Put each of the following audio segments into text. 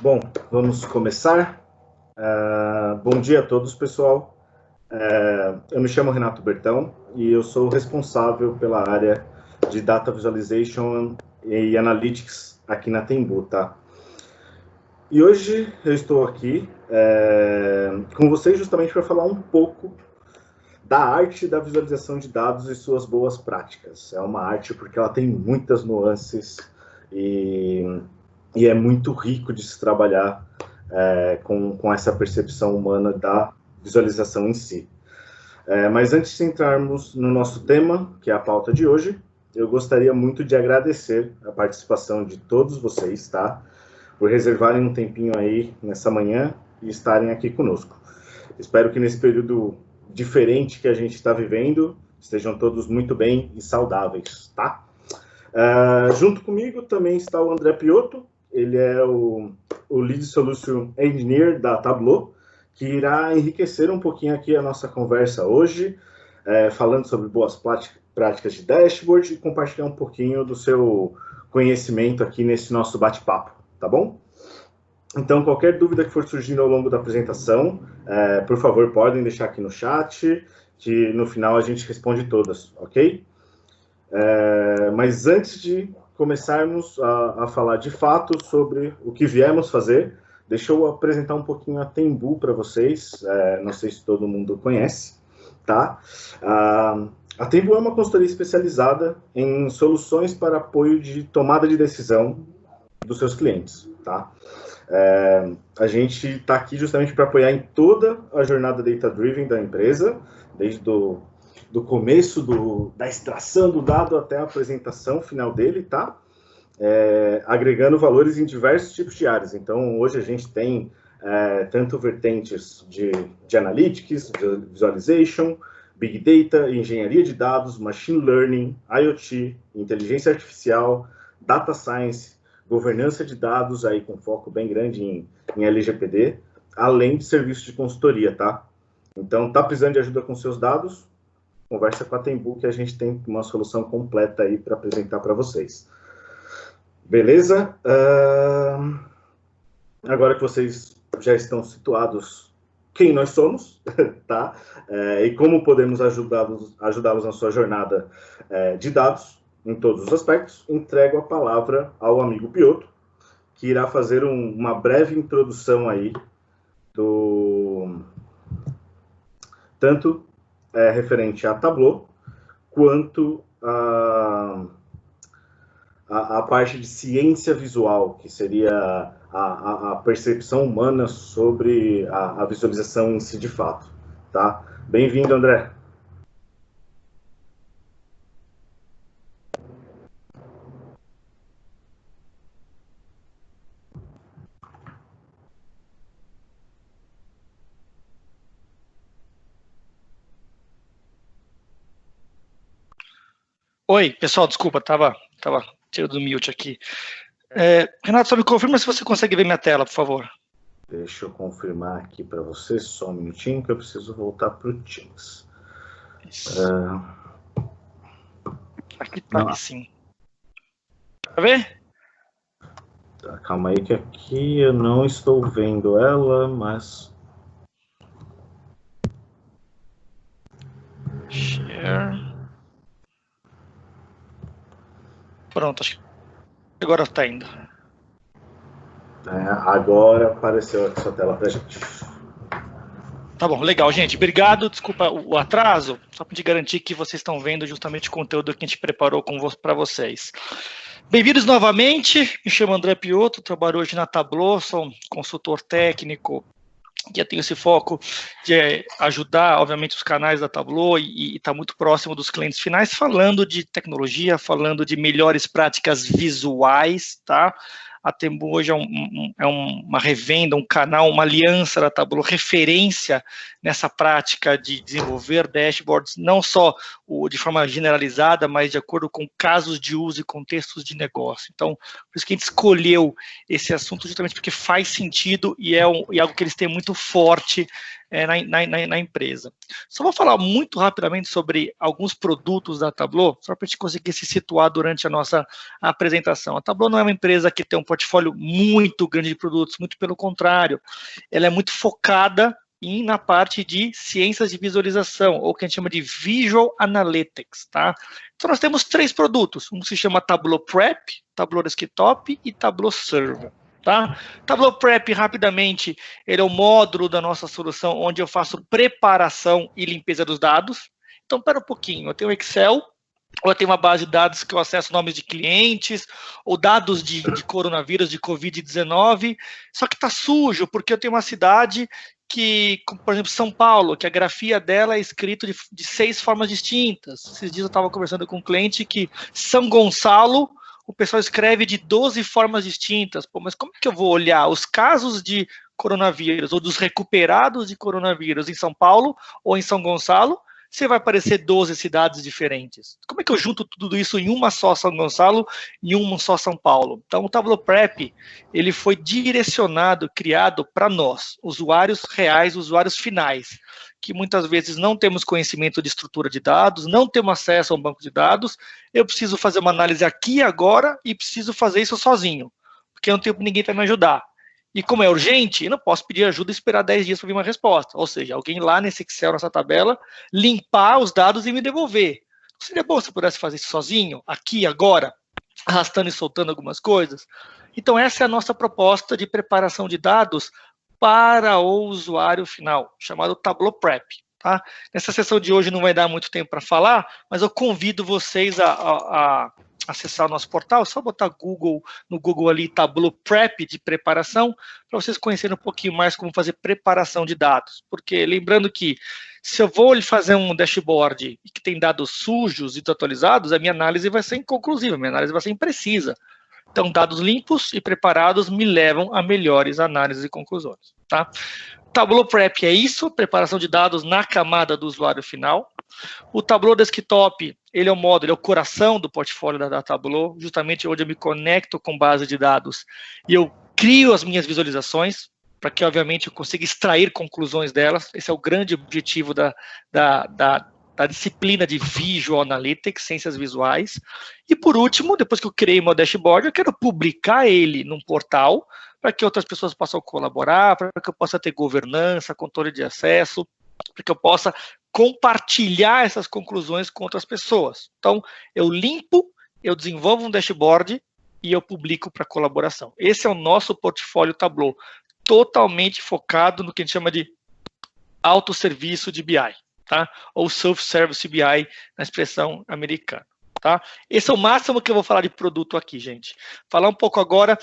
Bom, vamos começar. Bom dia a todos, pessoal. Eu me chamo Renato Bertão e eu sou responsável pela área de Data Visualization e Analytics aqui na Tembu, tá? E hoje eu estou aqui com vocês justamente para falar um pouco da arte da visualização de dados e suas boas práticas. É uma arte porque ela tem muitas nuances e é muito rico de se trabalhar com essa percepção humana da visualização em si. Mas antes de entrarmos no nosso tema, que é a pauta de hoje, eu gostaria muito de agradecer a participação de todos vocês, tá? Por reservarem um tempinho aí nessa manhã e estarem aqui conosco. Espero que nesse período diferente que a gente está vivendo, estejam todos muito bem e saudáveis, tá? Junto comigo também está o André Piotto, ele é o Lead Solution Engineer da Tableau, que irá enriquecer um pouquinho aqui a nossa conversa hoje, falando sobre boas práticas de dashboard e compartilhar um pouquinho do seu conhecimento aqui nesse nosso bate-papo, tá bom? Então, qualquer dúvida que for surgindo ao longo da apresentação, por favor, podem deixar aqui no chat, que no final a gente responde todas, ok? Mas antes de começarmos a falar de fato sobre o que viemos fazer, deixa eu apresentar um pouquinho a Tembu para vocês, não sei se todo mundo conhece, tá? A Tembu é uma consultoria especializada em soluções para apoio de tomada de decisão dos seus clientes, tá? A gente está aqui justamente para apoiar em toda a jornada data-driven da empresa, desde do começo da extração do dado até a apresentação final dele, tá? Agregando valores em diversos tipos de áreas. Então, hoje a gente tem tanto vertentes de analytics, visualization, big data, engenharia de dados, machine learning, IoT, inteligência artificial, data science, governança de dados, aí com foco bem grande em LGPD, além de serviços de consultoria, tá? Então, tá precisando de ajuda com seus dados? Conversa com a Tembu, que a gente tem uma solução completa aí para apresentar para vocês. Beleza? Agora que vocês já estão situados quem nós somos, tá? E como podemos ajudá-los na sua jornada de dados, em todos os aspectos, entrego a palavra ao amigo Piotto, que irá fazer uma breve introdução aí tanto referente a Tableau, quanto a parte de ciência visual, que seria a percepção humana sobre a visualização em si de fato, tá? Bem-vindo, André. Oi, pessoal, desculpa, tava tirando do mute aqui. Renato, só me confirma se você consegue ver minha tela, por favor. Deixa eu confirmar aqui para você, só um minutinho, que eu preciso voltar para o Teams. Aqui tá, sim. Tá vendo? Tá, calma aí que aqui eu não estou vendo ela, mas... Share. Pronto, acho que agora tá indo. Agora apareceu aqui sua tela pra gente. Tá bom, legal, gente. Obrigado, desculpa o atraso, só para garantir que vocês estão vendo justamente o conteúdo que a gente preparou para vocês. Bem-vindos novamente, me chamo André Piotto, trabalho hoje na Tableau, sou um consultor técnico, que tenho esse foco de ajudar, obviamente, os canais da Tableau e está muito próximo dos clientes finais, falando de tecnologia, falando de melhores práticas visuais, tá? A Tembu hoje é uma revenda, um canal, uma aliança da Tableau, referência nessa prática de desenvolver dashboards, não só de forma generalizada, mas de acordo com casos de uso e contextos de negócio. Então, por isso que a gente escolheu esse assunto justamente porque faz sentido e é algo que eles têm muito forte na empresa. Só vou falar muito rapidamente sobre alguns produtos da Tableau, só para a gente conseguir se situar durante a nossa apresentação. A Tableau não é uma empresa que tem um portfólio muito grande de produtos, muito pelo contrário, ela é muito focada na parte de ciências de visualização, ou que a gente chama de Visual Analytics, tá? Então, nós temos 3 produtos, um se chama Tableau Prep, Tableau Desktop e Tableau Server, tá? Tableau Prep, rapidamente, ele é o módulo da nossa solução, onde eu faço preparação e limpeza dos dados. Então, pera um pouquinho, eu tenho Excel, ou eu tenho uma base de dados que eu acesso nomes de clientes, ou dados de coronavírus, de Covid-19, só que está sujo, porque eu tenho uma cidade que, por exemplo, São Paulo, que a grafia dela é escrita de 6 formas distintas. Esses dias eu estava conversando com um cliente que São Gonçalo, o pessoal escreve de 12 formas distintas. Pô, mas como que eu vou olhar os casos de coronavírus, ou dos recuperados de coronavírus em São Paulo ou em São Gonçalo, se vai aparecer 12 cidades diferentes? Como é que eu junto tudo isso em uma só São Gonçalo e uma só São Paulo? Então, o Tableau Prep, ele foi direcionado, criado para nós, usuários reais, usuários finais, que muitas vezes não temos conhecimento de estrutura de dados, não temos acesso a um banco de dados, eu preciso fazer uma análise aqui e agora e preciso fazer isso sozinho, porque eu não tenho ninguém para me ajudar. E como é urgente, eu não posso pedir ajuda e esperar 10 dias para vir uma resposta. Ou seja, alguém lá nesse Excel, nessa tabela, limpar os dados e me devolver. Seria bom se eu pudesse fazer isso sozinho, aqui, agora, arrastando e soltando algumas coisas. Então, essa é a nossa proposta de preparação de dados para o usuário final, chamado Tableau Prep. Tá? Nessa sessão de hoje não vai dar muito tempo para falar, mas eu convido vocês a acessar o nosso portal, é só botar no Google ali, Tableau Prep de preparação, para vocês conhecerem um pouquinho mais como fazer preparação de dados. Porque, lembrando que, se eu vou fazer um dashboard que tem dados sujos e desatualizados, a minha análise vai ser inconclusiva, a minha análise vai ser imprecisa. Então, dados limpos e preparados me levam a melhores análises e conclusões. Tá? Tableau Prep é isso, preparação de dados na camada do usuário final. O Tableau Desktop, ele é o módulo, ele é o coração do portfólio da Tableau, justamente onde eu me conecto com base de dados e eu crio as minhas visualizações, para que, obviamente, eu consiga extrair conclusões delas. Esse é o grande objetivo da disciplina de Visual Analytics, ciências visuais. E, por último, depois que eu criei meu dashboard, eu quero publicar ele num portal, para que outras pessoas possam colaborar, para que eu possa ter governança, controle de acesso, para que eu possa compartilhar essas conclusões com outras pessoas. Então, eu limpo, eu desenvolvo um dashboard e eu publico para colaboração. Esse é o nosso portfólio Tableau, totalmente focado no que a gente chama de autosserviço de BI, tá? Ou self-service BI, na expressão americana. Tá? Esse é o máximo que eu vou falar de produto aqui, gente. Falar um pouco agora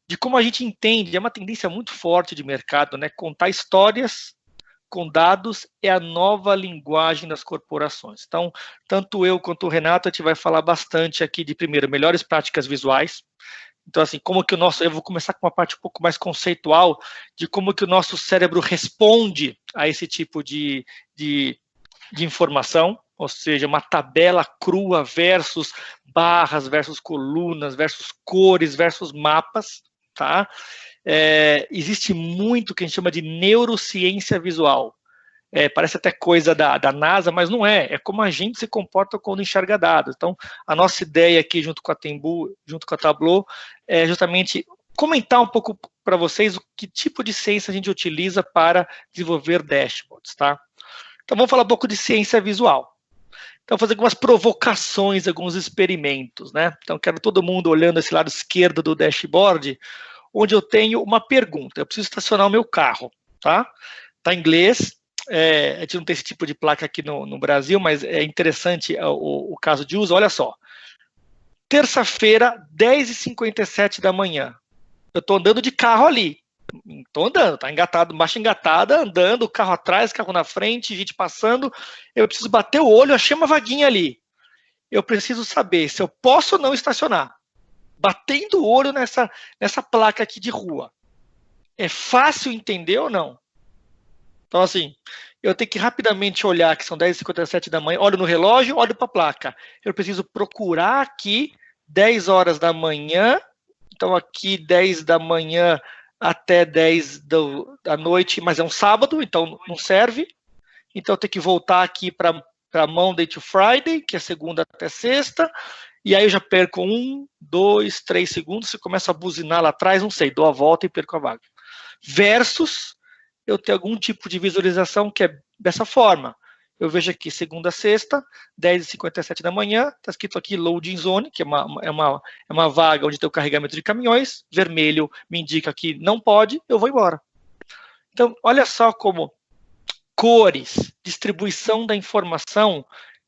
de como a gente entende, é uma tendência muito forte de mercado, né? Contar histórias com dados é a nova linguagem das corporações. Então, tanto eu quanto o Renato, a gente vai falar bastante aqui de, primeiro, melhores práticas visuais. Então, assim, como que eu vou começar com uma parte um pouco mais conceitual de como que o nosso cérebro responde a esse tipo de informação, ou seja, uma tabela crua versus barras, versus colunas, versus cores, versus mapas, tá? Existe muito que a gente chama de neurociência visual. Parece até coisa da NASA, mas não é. É como a gente se comporta quando enxerga dados. Então, a nossa ideia aqui, junto com a Tembu, junto com a Tableau, é justamente comentar um pouco para vocês o que tipo de ciência a gente utiliza para desenvolver dashboards, tá? Então, vamos falar um pouco de ciência visual. Então, fazer algumas provocações, alguns experimentos, né? Então, quero todo mundo olhando esse lado esquerdo do dashboard, onde eu tenho uma pergunta. Eu preciso estacionar o meu carro, tá? Tá em inglês. A gente não tem esse tipo de placa aqui no Brasil, mas é interessante o caso de uso. Olha só. Terça-feira, 10h57 da manhã. Eu estou andando de carro ali. Estou andando, tá engatado, marcha engatada, andando, carro atrás, carro na frente, gente passando. Eu preciso bater o olho, achei uma vaguinha ali. Eu preciso saber se eu posso ou não estacionar. Batendo o olho nessa placa aqui de rua. É fácil entender ou não? Então, assim, eu tenho que rapidamente olhar que são 10h57 da manhã, olho no relógio, olho para a placa. Eu preciso procurar aqui 10 horas da manhã. Então, aqui 10 da manhã, até 10 da noite, mas é um sábado, então não serve. Então eu tenho que voltar aqui para Monday to Friday, que é segunda até sexta, e aí eu já perco 1, 2, 3 segundos, você começa a buzinar lá atrás, não sei, dou a volta e perco a vaga. Versus eu ter algum tipo de visualização que é dessa forma. Eu vejo aqui segunda a sexta, 10h57 da manhã, está escrito aqui loading zone, que é uma vaga onde tem o carregamento de caminhões, vermelho me indica que não pode, eu vou embora. Então, olha só como cores, distribuição da informação,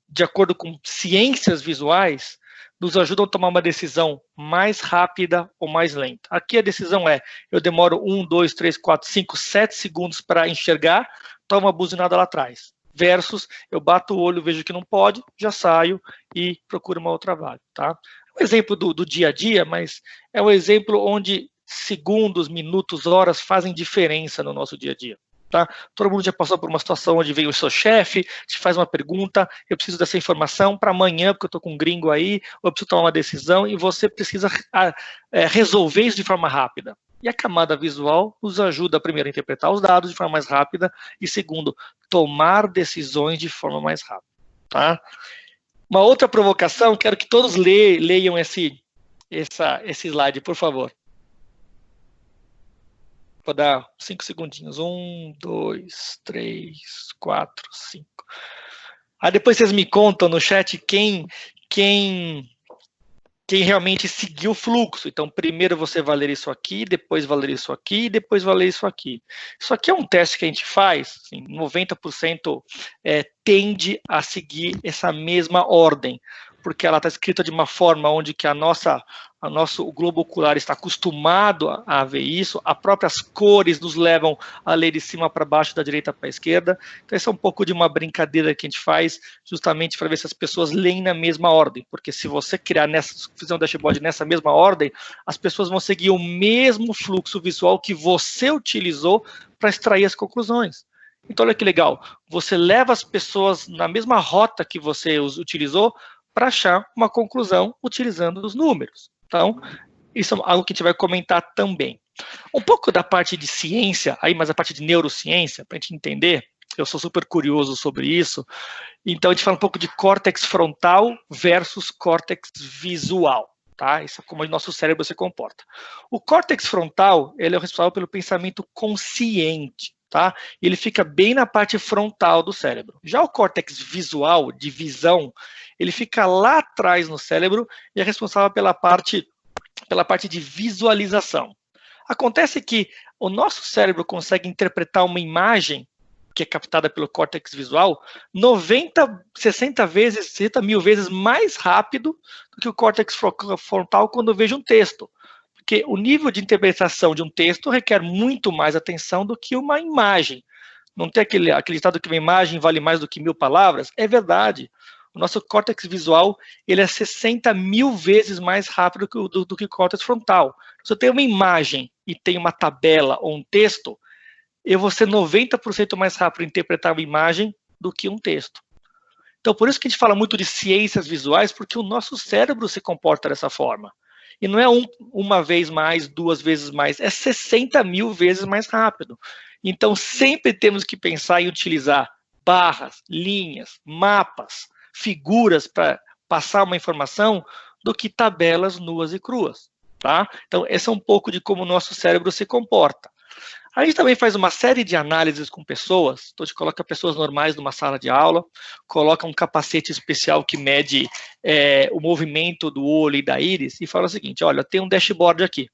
de acordo com ciências visuais, nos ajudam a tomar uma decisão mais rápida ou mais lenta. Aqui a decisão é, eu demoro 1, 2, 3, 4, 5, 7 segundos para enxergar, tomo uma buzinada lá atrás. Versus, eu bato o olho, vejo que não pode, já saio e procuro uma outra vaga. Tá? Um exemplo do dia a dia, mas é um exemplo onde segundos, minutos, horas fazem diferença no nosso dia a dia. Tá? Todo mundo já passou por uma situação onde vem o seu chefe, te faz uma pergunta, eu preciso dessa informação para amanhã, porque eu estou com um gringo aí, ou eu preciso tomar uma decisão, e você precisa resolver isso de forma rápida. E a camada visual nos ajuda, primeiro, a interpretar os dados de forma mais rápida, e segundo, tomar decisões de forma mais rápida. Tá? Uma outra provocação, quero que todos leiam esse slide, por favor. Vou dar 5 segundinhos. 1, 2, 3, 4, 5. Aí depois vocês me contam no chat quem realmente seguiu o fluxo. Então, primeiro você vai ler isso aqui, depois vai ler isso aqui, depois vai ler isso aqui. Isso aqui é um teste que a gente faz, assim, 90% tende a seguir essa mesma ordem, porque ela está escrita de uma forma onde que o globo ocular está acostumado a ver isso, as próprias cores nos levam a ler de cima para baixo, da direita para a esquerda. Então, esse é um pouco de uma brincadeira que a gente faz, justamente para ver se as pessoas leem na mesma ordem, porque se você fizer um dashboard nessa mesma ordem, as pessoas vão seguir o mesmo fluxo visual que você utilizou para extrair as conclusões. Então, olha que legal, você leva as pessoas na mesma rota que você utilizou para achar uma conclusão utilizando os números. Então, isso é algo que a gente vai comentar também. Um pouco da parte de ciência, mas a parte de neurociência, para a gente entender, eu sou super curioso sobre isso, então a gente fala um pouco de córtex frontal versus córtex visual. Tá? Isso é como o nosso cérebro se comporta. O córtex frontal, ele é o responsável pelo pensamento consciente. Tá? Ele fica bem na parte frontal do cérebro. Já o córtex visual, de visão, ele fica lá atrás no cérebro e é responsável pela parte de visualização. Acontece que o nosso cérebro consegue interpretar uma imagem que é captada pelo córtex visual 60 mil vezes mais rápido do que o córtex frontal quando vejo um texto. Porque o nível de interpretação de um texto requer muito mais atenção do que uma imagem. Não tem aquele ditado que uma imagem vale mais do que 1000 palavras? É verdade. O nosso córtex visual ele é 60 mil vezes mais rápido do que o córtex frontal. Se eu tenho uma imagem e tenho uma tabela ou um texto, eu vou ser 90% mais rápido em interpretar uma imagem do que um texto. Então, por isso que a gente fala muito de ciências visuais, porque o nosso cérebro se comporta dessa forma. E não é uma vez mais, 2 vezes mais, é 60 mil vezes mais rápido. Então, sempre temos que pensar em utilizar barras, linhas, mapas, figuras para passar uma informação do que tabelas nuas e cruas. Tá? Então, esse é um pouco de como o nosso cérebro se comporta. A gente também faz uma série de análises com pessoas, então a gente coloca pessoas normais numa sala de aula, coloca um capacete especial que mede o movimento do olho e da íris e fala o seguinte, olha, tem um dashboard aqui.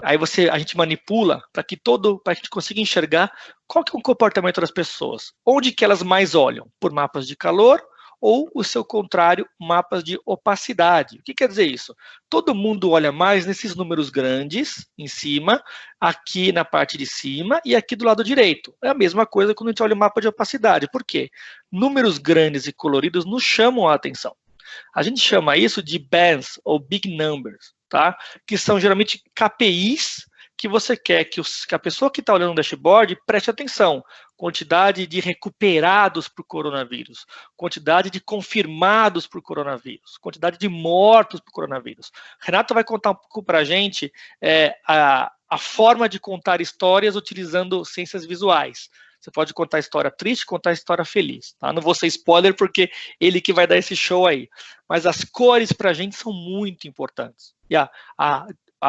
Aí a gente manipula para que a gente consiga enxergar qual que é o comportamento das pessoas, onde que elas mais olham, por mapas de calor ou, o seu contrário, mapas de opacidade. O que quer dizer isso? Todo mundo olha mais nesses números grandes, em cima, aqui na parte de cima e aqui do lado direito. É a mesma coisa quando a gente olha o mapa de opacidade. Por quê? Números grandes e coloridos nos chamam a atenção. A gente chama isso de bands, ou big numbers, tá? Que são geralmente KPIs que você quer que a pessoa que está olhando o dashboard preste atenção. Quantidade de recuperados por coronavírus, quantidade de confirmados por coronavírus, quantidade de mortos por coronavírus. Renato vai contar um pouco para a gente a a forma de contar histórias utilizando ciências visuais. Você pode contar história triste, contar história feliz. Tá? Não vou ser spoiler porque ele que vai dar esse show aí. Mas as cores para a gente são muito importantes. E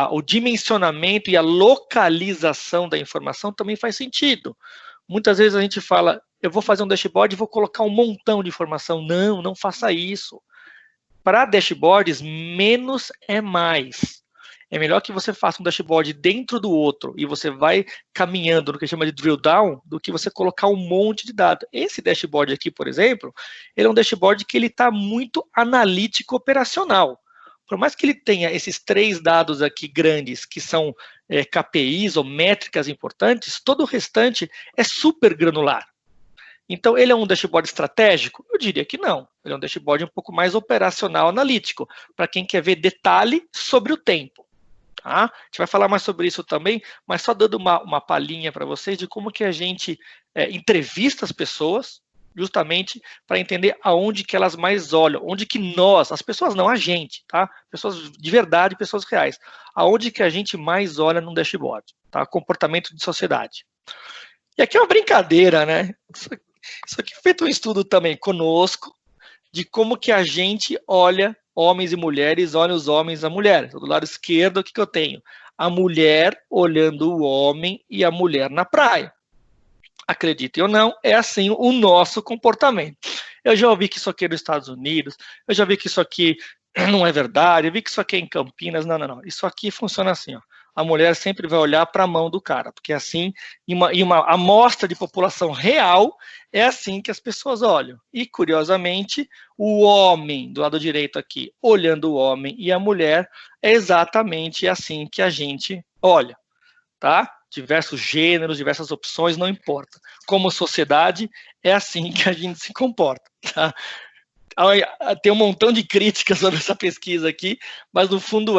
o dimensionamento e a localização da informação também faz sentido. Muitas vezes a gente fala, eu vou fazer um dashboard e vou colocar um montão de informação. Não, não faça isso. Para dashboards, menos é mais. É melhor que você faça um dashboard dentro do outro e você vai caminhando no que chama de drill down do que você colocar um monte de dados. Esse dashboard aqui, por exemplo, ele é um dashboard que ele está muito analítico operacional. Por mais que ele tenha esses 3 dados aqui grandes, que são KPIs ou métricas importantes, todo o restante é super granular. Então, ele é um dashboard estratégico? Eu diria que não. Ele é um dashboard um pouco mais operacional, analítico, para quem quer ver detalhe sobre o tempo. Tá? A gente vai falar mais sobre isso também, mas só dando uma palhinha para vocês de como que a gente entrevista as pessoas, justamente para entender aonde que elas mais olham, onde que nós, as pessoas não, a gente, tá? Pessoas de verdade, pessoas reais, aonde que a gente mais olha num dashboard, tá? Comportamento de sociedade. E aqui é uma brincadeira, né? Isso aqui é feito um estudo também conosco, de como que a gente olha homens e mulheres, olha os homens e a mulher. Do lado esquerdo, o que eu tenho? A mulher olhando o homem e a mulher na praia. Acreditem ou não, é assim o nosso comportamento. Eu já ouvi que isso aqui é nos Estados Unidos, eu já vi que isso aqui não é verdade, eu vi que isso aqui é em Campinas, não. Isso aqui funciona assim, ó. A mulher sempre vai olhar para a mão do cara, porque assim, em uma amostra de população real, é assim que as pessoas olham. E, curiosamente, o homem, do lado direito aqui, olhando o homem e a mulher, é exatamente assim que a gente olha, tá? Diversos gêneros, diversas opções, não importa. Como sociedade, é assim que a gente se comporta, tá? Tem um montão de críticas sobre essa pesquisa aqui, mas no fundo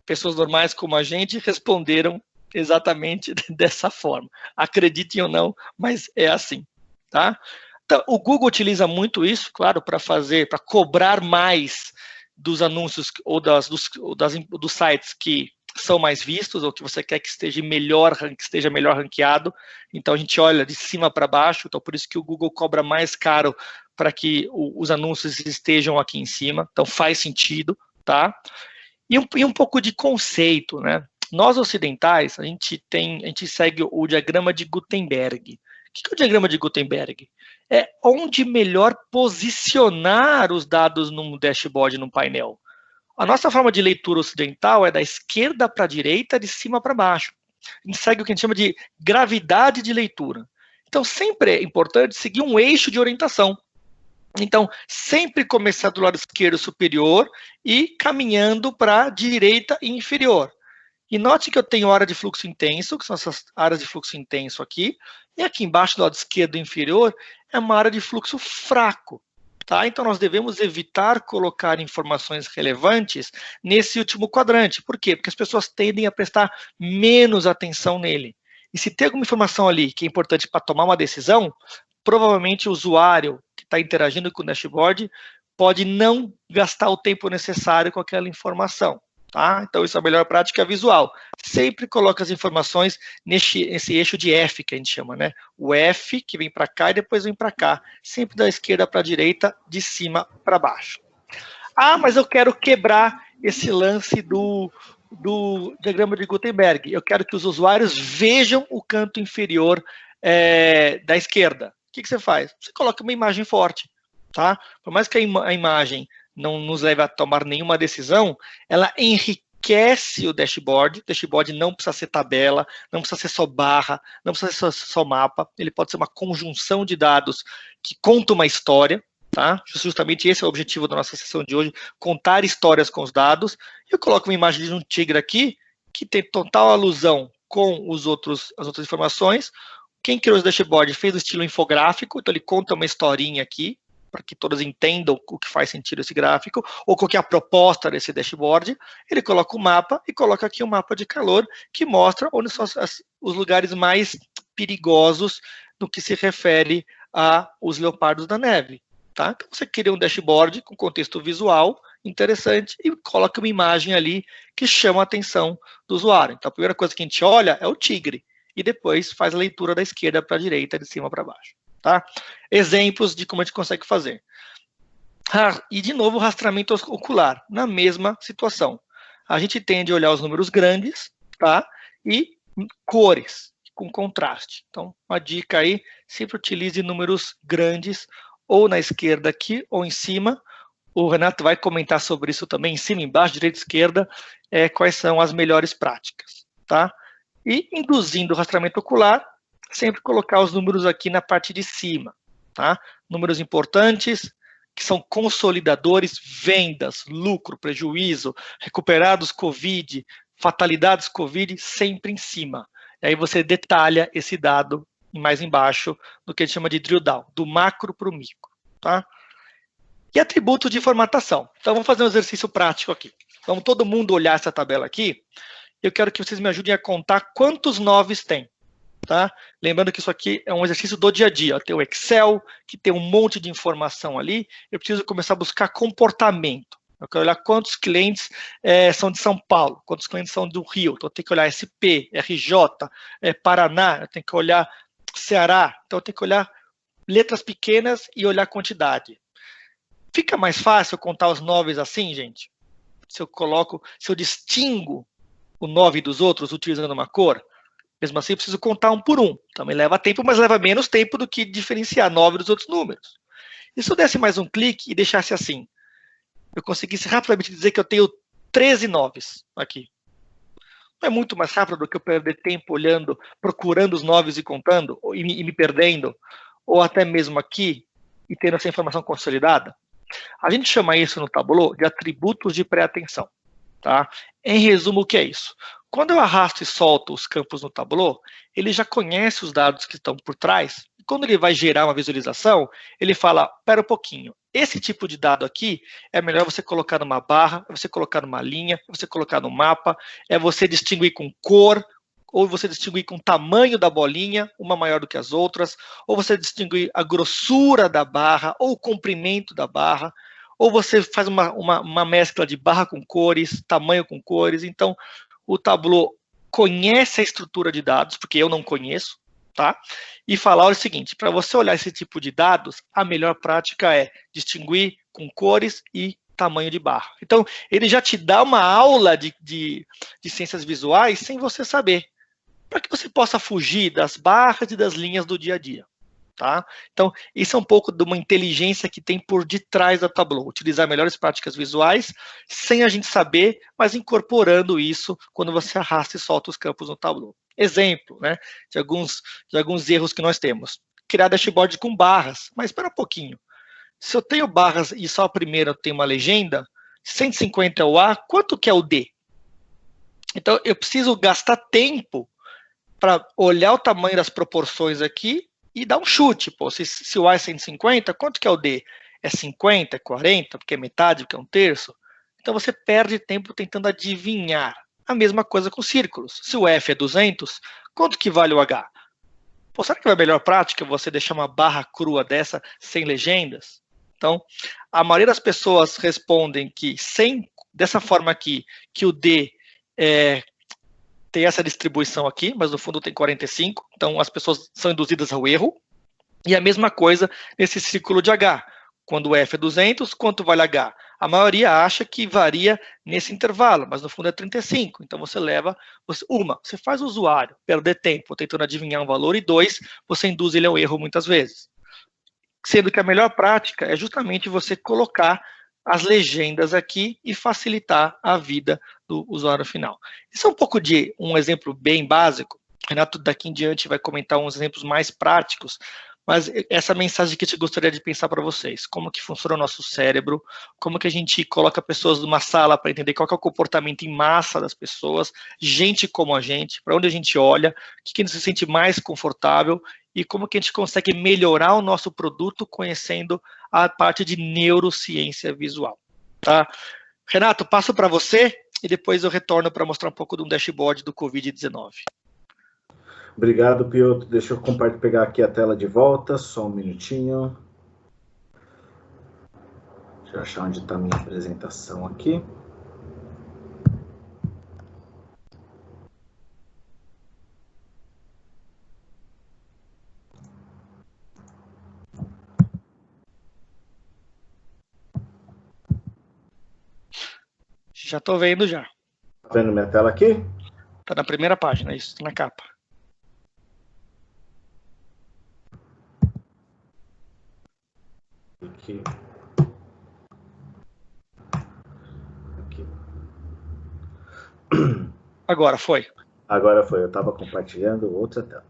pessoas normais como a gente responderam exatamente dessa forma. Acreditem ou não, mas é assim, tá? Então, o Google utiliza muito isso, claro, para cobrar mais dos anúncios ou dos sites que são mais vistos ou que você quer que esteja melhor ranqueado. Então, a gente olha de cima para baixo, então por isso que o Google cobra mais caro para que os anúncios estejam aqui em cima. Então, faz sentido, tá? E um pouco de conceito, né? Nós ocidentais, a gente segue o diagrama de Gutenberg. O que é o diagrama de Gutenberg? É onde melhor posicionar os dados num dashboard, num painel. A nossa forma de leitura ocidental é da esquerda para a direita, de cima para baixo. A gente segue o que a gente chama de gravidade de leitura. Então, sempre é importante seguir um eixo de orientação. Então, sempre começar do lado esquerdo superior e caminhando para a direita inferior. E note que eu tenho área de fluxo intenso, que são essas áreas de fluxo intenso aqui, e aqui embaixo do lado esquerdo inferior é uma área de fluxo fraco. Tá? Então, nós devemos evitar colocar informações relevantes nesse último quadrante. Por quê? Porque as pessoas tendem a prestar menos atenção nele. E se tem alguma informação ali que é importante para tomar uma decisão, provavelmente o usuário que está interagindo com o dashboard pode não gastar o tempo necessário com aquela informação. Tá? Então, isso é a melhor prática visual. Sempre coloca as informações nesse eixo de F, que a gente chama, né? O F, que vem para cá e depois vem para cá. Sempre da esquerda para a direita, de cima para baixo. Ah, mas eu quero quebrar esse lance do diagrama de Gutenberg. Eu quero que os usuários vejam o canto inferior da esquerda. O que você faz? Você coloca uma imagem forte. Tá? Por mais que a imagem não nos leve a tomar nenhuma decisão, ela enriquece o dashboard. O dashboard não precisa ser tabela, não precisa ser só barra, não precisa ser só mapa. Ele pode ser uma conjunção de dados que conta uma história. Tá? Justamente esse é o objetivo da nossa sessão de hoje, contar histórias com os dados. Eu coloco uma imagem de um tigre aqui, que tem total alusão com as outras informações. Quem criou esse dashboard fez o estilo infográfico, então ele conta uma historinha aqui, para que todos entendam o que faz sentido esse gráfico, ou qual que é a proposta desse dashboard. Ele coloca o mapa e coloca aqui um mapa de calor que mostra onde são os lugares mais perigosos no que se refere aos leopardos da neve. Tá? Então você cria um dashboard com contexto visual interessante e coloca uma imagem ali que chama a atenção do usuário. Então, a primeira coisa que a gente olha é o tigre e depois faz a leitura da esquerda para a direita, de cima para baixo. Tá? Exemplos de como a gente consegue fazer. E, de novo, o rastreamento ocular, na mesma situação. A gente tende a olhar os números grandes, tá? E cores, com contraste. Então, uma dica aí, sempre utilize números grandes, ou na esquerda aqui, ou em cima. O Renato vai comentar sobre isso também, em cima, embaixo, direita, esquerda, quais são as melhores práticas, tá? E, induzindo o rastreamento ocular, sempre colocar os números aqui na parte de cima, tá? Números importantes, que são consolidadores, vendas, lucro, prejuízo, recuperados Covid, fatalidades Covid, sempre em cima. E aí você detalha esse dado mais embaixo, no que a gente chama de drill down, do macro para o micro. Tá? E atributos de formatação. Então, vamos fazer um exercício prático aqui. Vamos todo mundo olhar essa tabela aqui. Eu quero que vocês me ajudem a contar quantos 9s tem. Tá? Lembrando que isso aqui é um exercício do dia a dia. Tem o Excel, que tem um monte de informação ali. Eu preciso começar a buscar comportamento. Eu quero olhar quantos clientes são de São Paulo, quantos clientes são do Rio. Então, eu tenho que olhar SP, RJ, Paraná, eu tenho que olhar Ceará. Então, eu tenho que olhar letras pequenas e olhar quantidade. Fica mais fácil contar os 9s assim, gente? Se eu distingo o 9 dos outros utilizando uma cor, mesmo assim, eu preciso contar um por um. Também leva tempo, mas leva menos tempo do que diferenciar 9 dos outros números. E se eu desse mais um clique e deixasse assim, eu conseguisse rapidamente dizer que eu tenho 13 9s aqui. Não é muito mais rápido do que eu perder tempo olhando, procurando os 9s e contando, e me perdendo, ou até mesmo aqui, e tendo essa informação consolidada? A gente chama isso no Tableau de atributos de pré-atenção. Tá? Em resumo, o que é isso? Quando eu arrasto e solto os campos no Tableau, ele já conhece os dados que estão por trás. E quando ele vai gerar uma visualização, ele fala, espera um pouquinho, esse tipo de dado aqui é melhor você colocar numa barra, é você colocar numa linha, é você colocar no mapa, é você distinguir com cor, ou você distinguir com o tamanho da bolinha, uma maior do que as outras, ou você distinguir a grossura da barra, ou o comprimento da barra, ou você faz uma mescla de barra com cores, tamanho com cores. Então, o Tableau conhece a estrutura de dados, porque eu não conheço, tá? E falar o seguinte, para você olhar esse tipo de dados, a melhor prática é distinguir com cores e tamanho de barra. Então, ele já te dá uma aula de ciências visuais sem você saber, para que você possa fugir das barras e das linhas do dia a dia. Tá? Então, isso é um pouco de uma inteligência que tem por detrás da Tableau, utilizar melhores práticas visuais, sem a gente saber, mas incorporando isso quando você arrasta e solta os campos no Tableau. Exemplo, né, de alguns erros que nós temos. Criar dashboard com barras, mas espera um pouquinho. Se eu tenho barras e só a primeira tem uma legenda, 150 é o A, quanto que é o D? Então, eu preciso gastar tempo para olhar o tamanho das proporções aqui e dar um chute. Pô, se o A é 150, quanto que é o D? É 50, é 40, porque é metade, porque é um terço? Então você perde tempo tentando adivinhar. A mesma coisa com círculos. Se o F é 200, quanto que vale o H? Pô, será que é a melhor prática você deixar uma barra crua dessa sem legendas? Então, a maioria das pessoas respondem que dessa forma aqui, que o D tem essa distribuição aqui, mas no fundo tem 45, então as pessoas são induzidas ao erro. E a mesma coisa nesse círculo de H. Quando o F é 200, quanto vale H? A maioria acha que varia nesse intervalo, mas no fundo é 35. Então você você faz o usuário perder tempo tentando adivinhar um valor, e 2, você induz ele ao erro muitas vezes. Sendo que a melhor prática é justamente você colocar as legendas aqui e facilitar a vida do usuário final. Isso é um pouco de um exemplo bem básico. Renato, daqui em diante, vai comentar uns exemplos mais práticos, mas essa mensagem que eu gostaria de pensar para vocês. Como que funciona o nosso cérebro, como que a gente coloca pessoas numa sala para entender qual que é o comportamento em massa das pessoas, gente como a gente, para onde a gente olha, o que a gente se sente mais confortável e como que a gente consegue melhorar o nosso produto conhecendo a parte de neurociência visual. Tá? Renato, passo para você e depois eu retorno para mostrar um pouco de um dashboard do Covid-19. Obrigado, Piotr. Deixa eu pegar aqui a tela de volta, só um minutinho. Deixa eu achar onde está a minha apresentação aqui. Já estou vendo já. Tá vendo minha tela aqui? Está na primeira página, isso, na capa. Aqui. Agora foi. Agora foi, eu estava compartilhando outra tela.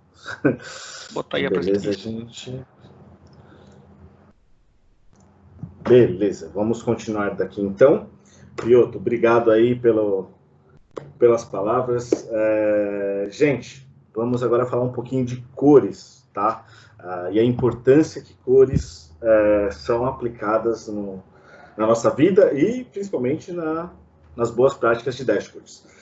Botou aí a Beleza, gente. Beleza, vamos continuar daqui então. Pioto, obrigado aí pelas palavras. Gente, vamos agora falar um pouquinho de cores, tá? E a importância que cores são aplicadas na nossa vida e principalmente nas boas práticas de dashboards.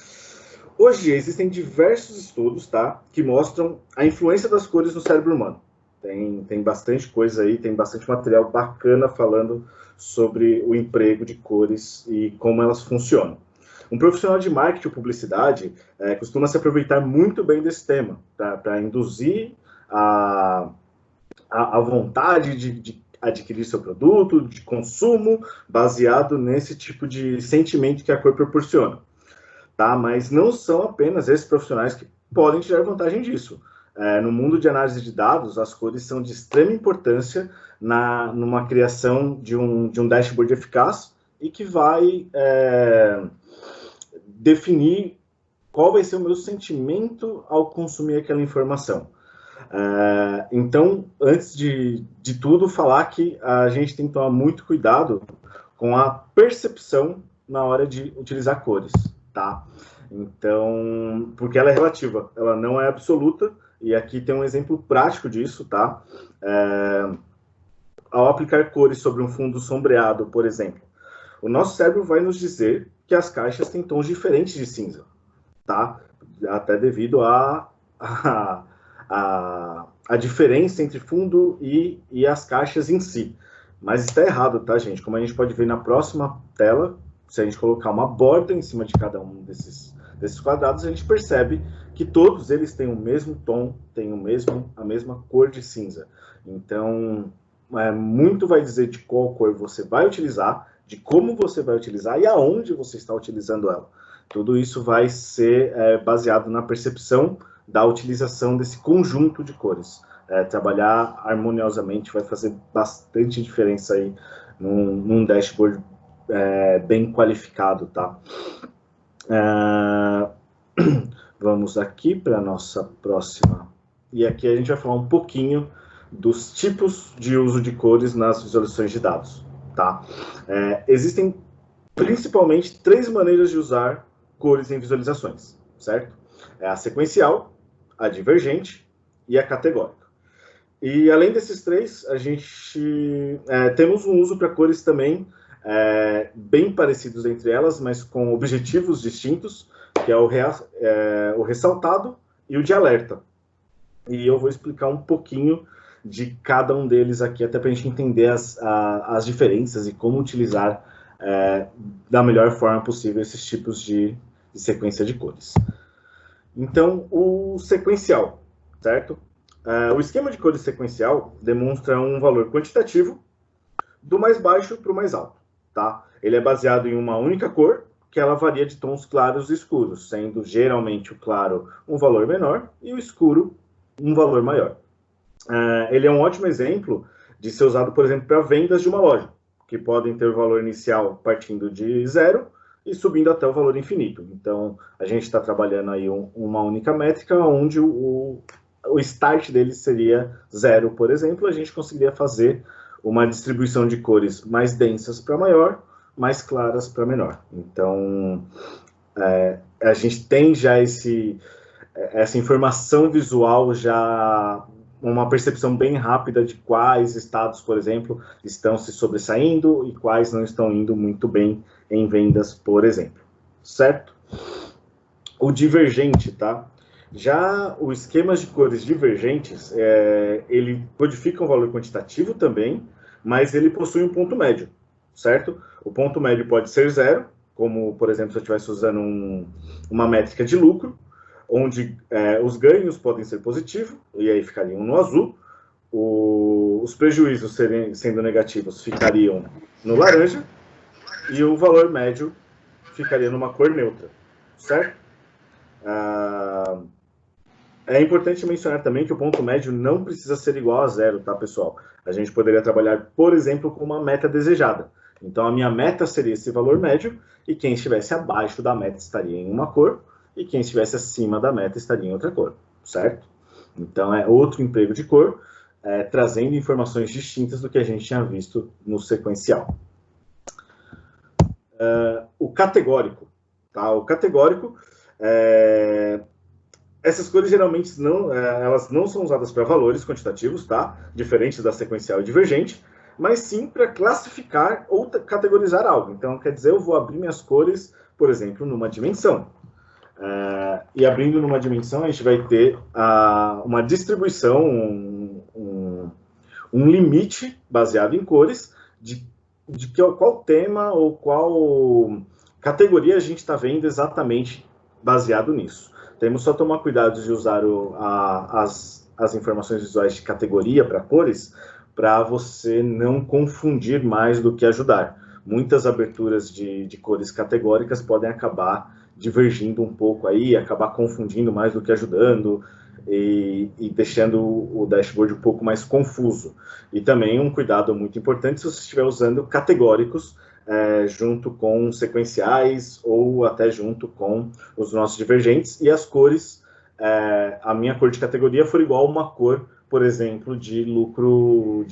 Hoje existem diversos estudos, tá, que mostram a influência das cores no cérebro humano. Tem bastante coisa aí, tem bastante material bacana falando sobre o emprego de cores e como elas funcionam. Um profissional de marketing ou publicidade costuma se aproveitar muito bem desse tema, para induzir a vontade de adquirir seu produto, de consumo, baseado nesse tipo de sentimento que a cor proporciona. Tá? Mas não são apenas esses profissionais que podem tirar vantagem disso. No mundo de análise de dados, as cores são de extrema importância numa criação de um dashboard eficaz e que vai definir qual vai ser o meu sentimento ao consumir aquela informação. Então, antes de tudo, falar que a gente tem que tomar muito cuidado com a percepção na hora de utilizar cores, tá? Então, porque ela é relativa, ela não é absoluta, e aqui tem um exemplo prático disso, tá? Ao aplicar cores sobre um fundo sombreado, por exemplo, o nosso cérebro vai nos dizer que as caixas têm tons diferentes de cinza, tá? Até devido a diferença entre fundo e as caixas em si. Mas está errado, tá, gente? Como a gente pode ver na próxima tela, se a gente colocar uma borda em cima de cada um desses quadrados, a gente percebe que todos eles têm o mesmo tom, têm a mesma cor de cinza. Então, muito vai dizer de qual cor você vai utilizar, de como você vai utilizar e aonde você está utilizando ela. Tudo isso vai ser baseado na percepção da utilização desse conjunto de cores. Trabalhar harmoniosamente vai fazer bastante diferença aí num dashboard bem qualificado, tá? Vamos aqui para a nossa próxima. E aqui a gente vai falar um pouquinho dos tipos de uso de cores nas visualizações de dados, tá? Existem principalmente 3 maneiras de usar cores em visualizações, certo? A sequencial, a divergente e a categórica. E além desses 3, a gente temos um uso para cores também bem parecidos entre elas, mas com objetivos distintos, que é o ressaltado e o de alerta. E eu vou explicar um pouquinho de cada um deles aqui, até para a gente entender as diferenças e como utilizar da melhor forma possível esses tipos de sequência de cores. Então, o sequencial, certo? O esquema de cores sequencial demonstra um valor quantitativo do mais baixo para o mais alto, tá? Ele é baseado em uma única cor, que ela varia de tons claros e escuros, sendo geralmente o claro um valor menor e o escuro um valor maior. Ele é um ótimo exemplo de ser usado, por exemplo, para vendas de uma loja, que podem ter o valor inicial partindo de 0 e subindo até o valor infinito. Então, a gente está trabalhando aí uma única métrica, onde o start dele seria 0, por exemplo. A gente conseguiria fazer uma distribuição de cores mais densas para maior, mais claras para menor. Então, a gente tem já essa informação visual, já uma percepção bem rápida de quais estados, por exemplo, estão se sobressaindo e quais não estão indo muito bem em vendas, por exemplo. Certo? O divergente, tá? Já o esquema de cores divergentes, ele codifica um valor quantitativo também, mas ele possui um ponto médio, certo? O ponto médio pode ser 0, como, por exemplo, se eu estivesse usando uma métrica de lucro, onde os ganhos podem ser positivos, e aí ficariam no azul, os prejuízos sendo negativos ficariam no laranja, e o valor médio ficaria numa cor neutra, certo? É importante mencionar também que o ponto médio não precisa ser igual a 0, tá, pessoal? A gente poderia trabalhar, por exemplo, com uma meta desejada. Então, a minha meta seria esse valor médio, e quem estivesse abaixo da meta estaria em uma cor, e quem estivesse acima da meta estaria em outra cor, certo? Então, é outro emprego de cor, trazendo informações distintas do que a gente tinha visto no sequencial. O categórico, tá? O categórico, essas cores geralmente elas não são usadas para valores quantitativos, tá? Diferentes da sequencial e divergente, mas sim para classificar ou categorizar algo. Então, quer dizer, eu vou abrir minhas cores, por exemplo, numa dimensão. E abrindo numa dimensão, a gente vai ter uma distribuição, um limite baseado em cores de qual tema ou qual categoria a gente está vendo exatamente baseado nisso. Temos só tomar cuidado de usar as informações visuais de categoria para cores, para você não confundir mais do que ajudar. Muitas aberturas de cores categóricas podem acabar divergindo um pouco aí, acabar confundindo mais do que ajudando, e deixando o dashboard um pouco mais confuso. E também um cuidado muito importante se você estiver usando categóricos junto com sequenciais ou até junto com os nossos divergentes, e as cores, a minha cor de categoria for igual a uma cor, por exemplo, de lucro,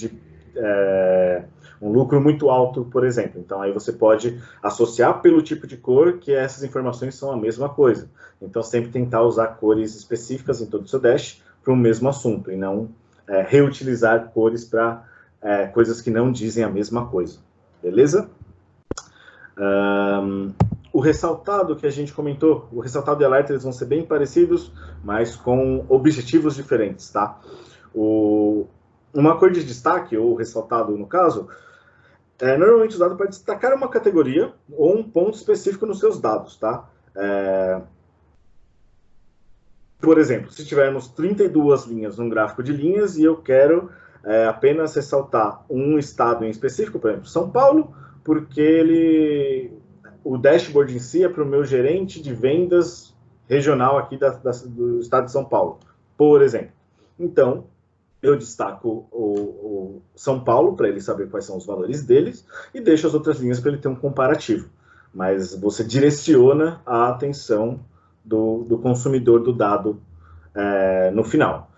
um lucro muito alto, por exemplo. Então, aí você pode associar pelo tipo de cor que essas informações são a mesma coisa. Então, sempre tentar usar cores específicas em todo o seu dash para o mesmo assunto, e não reutilizar cores para coisas que não dizem a mesma coisa. Beleza? O ressaltado que a gente comentou, o ressaltado e alerta, eles vão ser bem parecidos, mas com objetivos diferentes, tá? Uma cor de destaque, ou ressaltado no caso, é normalmente usado para destacar uma categoria ou um ponto específico nos seus dados, tá? Por exemplo, se tivermos 32 linhas num gráfico de linhas e eu quero apenas ressaltar um estado em específico, por exemplo, São Paulo, porque o dashboard em si é para o meu gerente de vendas regional aqui do estado de São Paulo, por exemplo. Então, eu destaco o São Paulo, para ele saber quais são os valores deles, e deixo as outras linhas para ele ter um comparativo. Mas você direciona a atenção do consumidor do dado no final.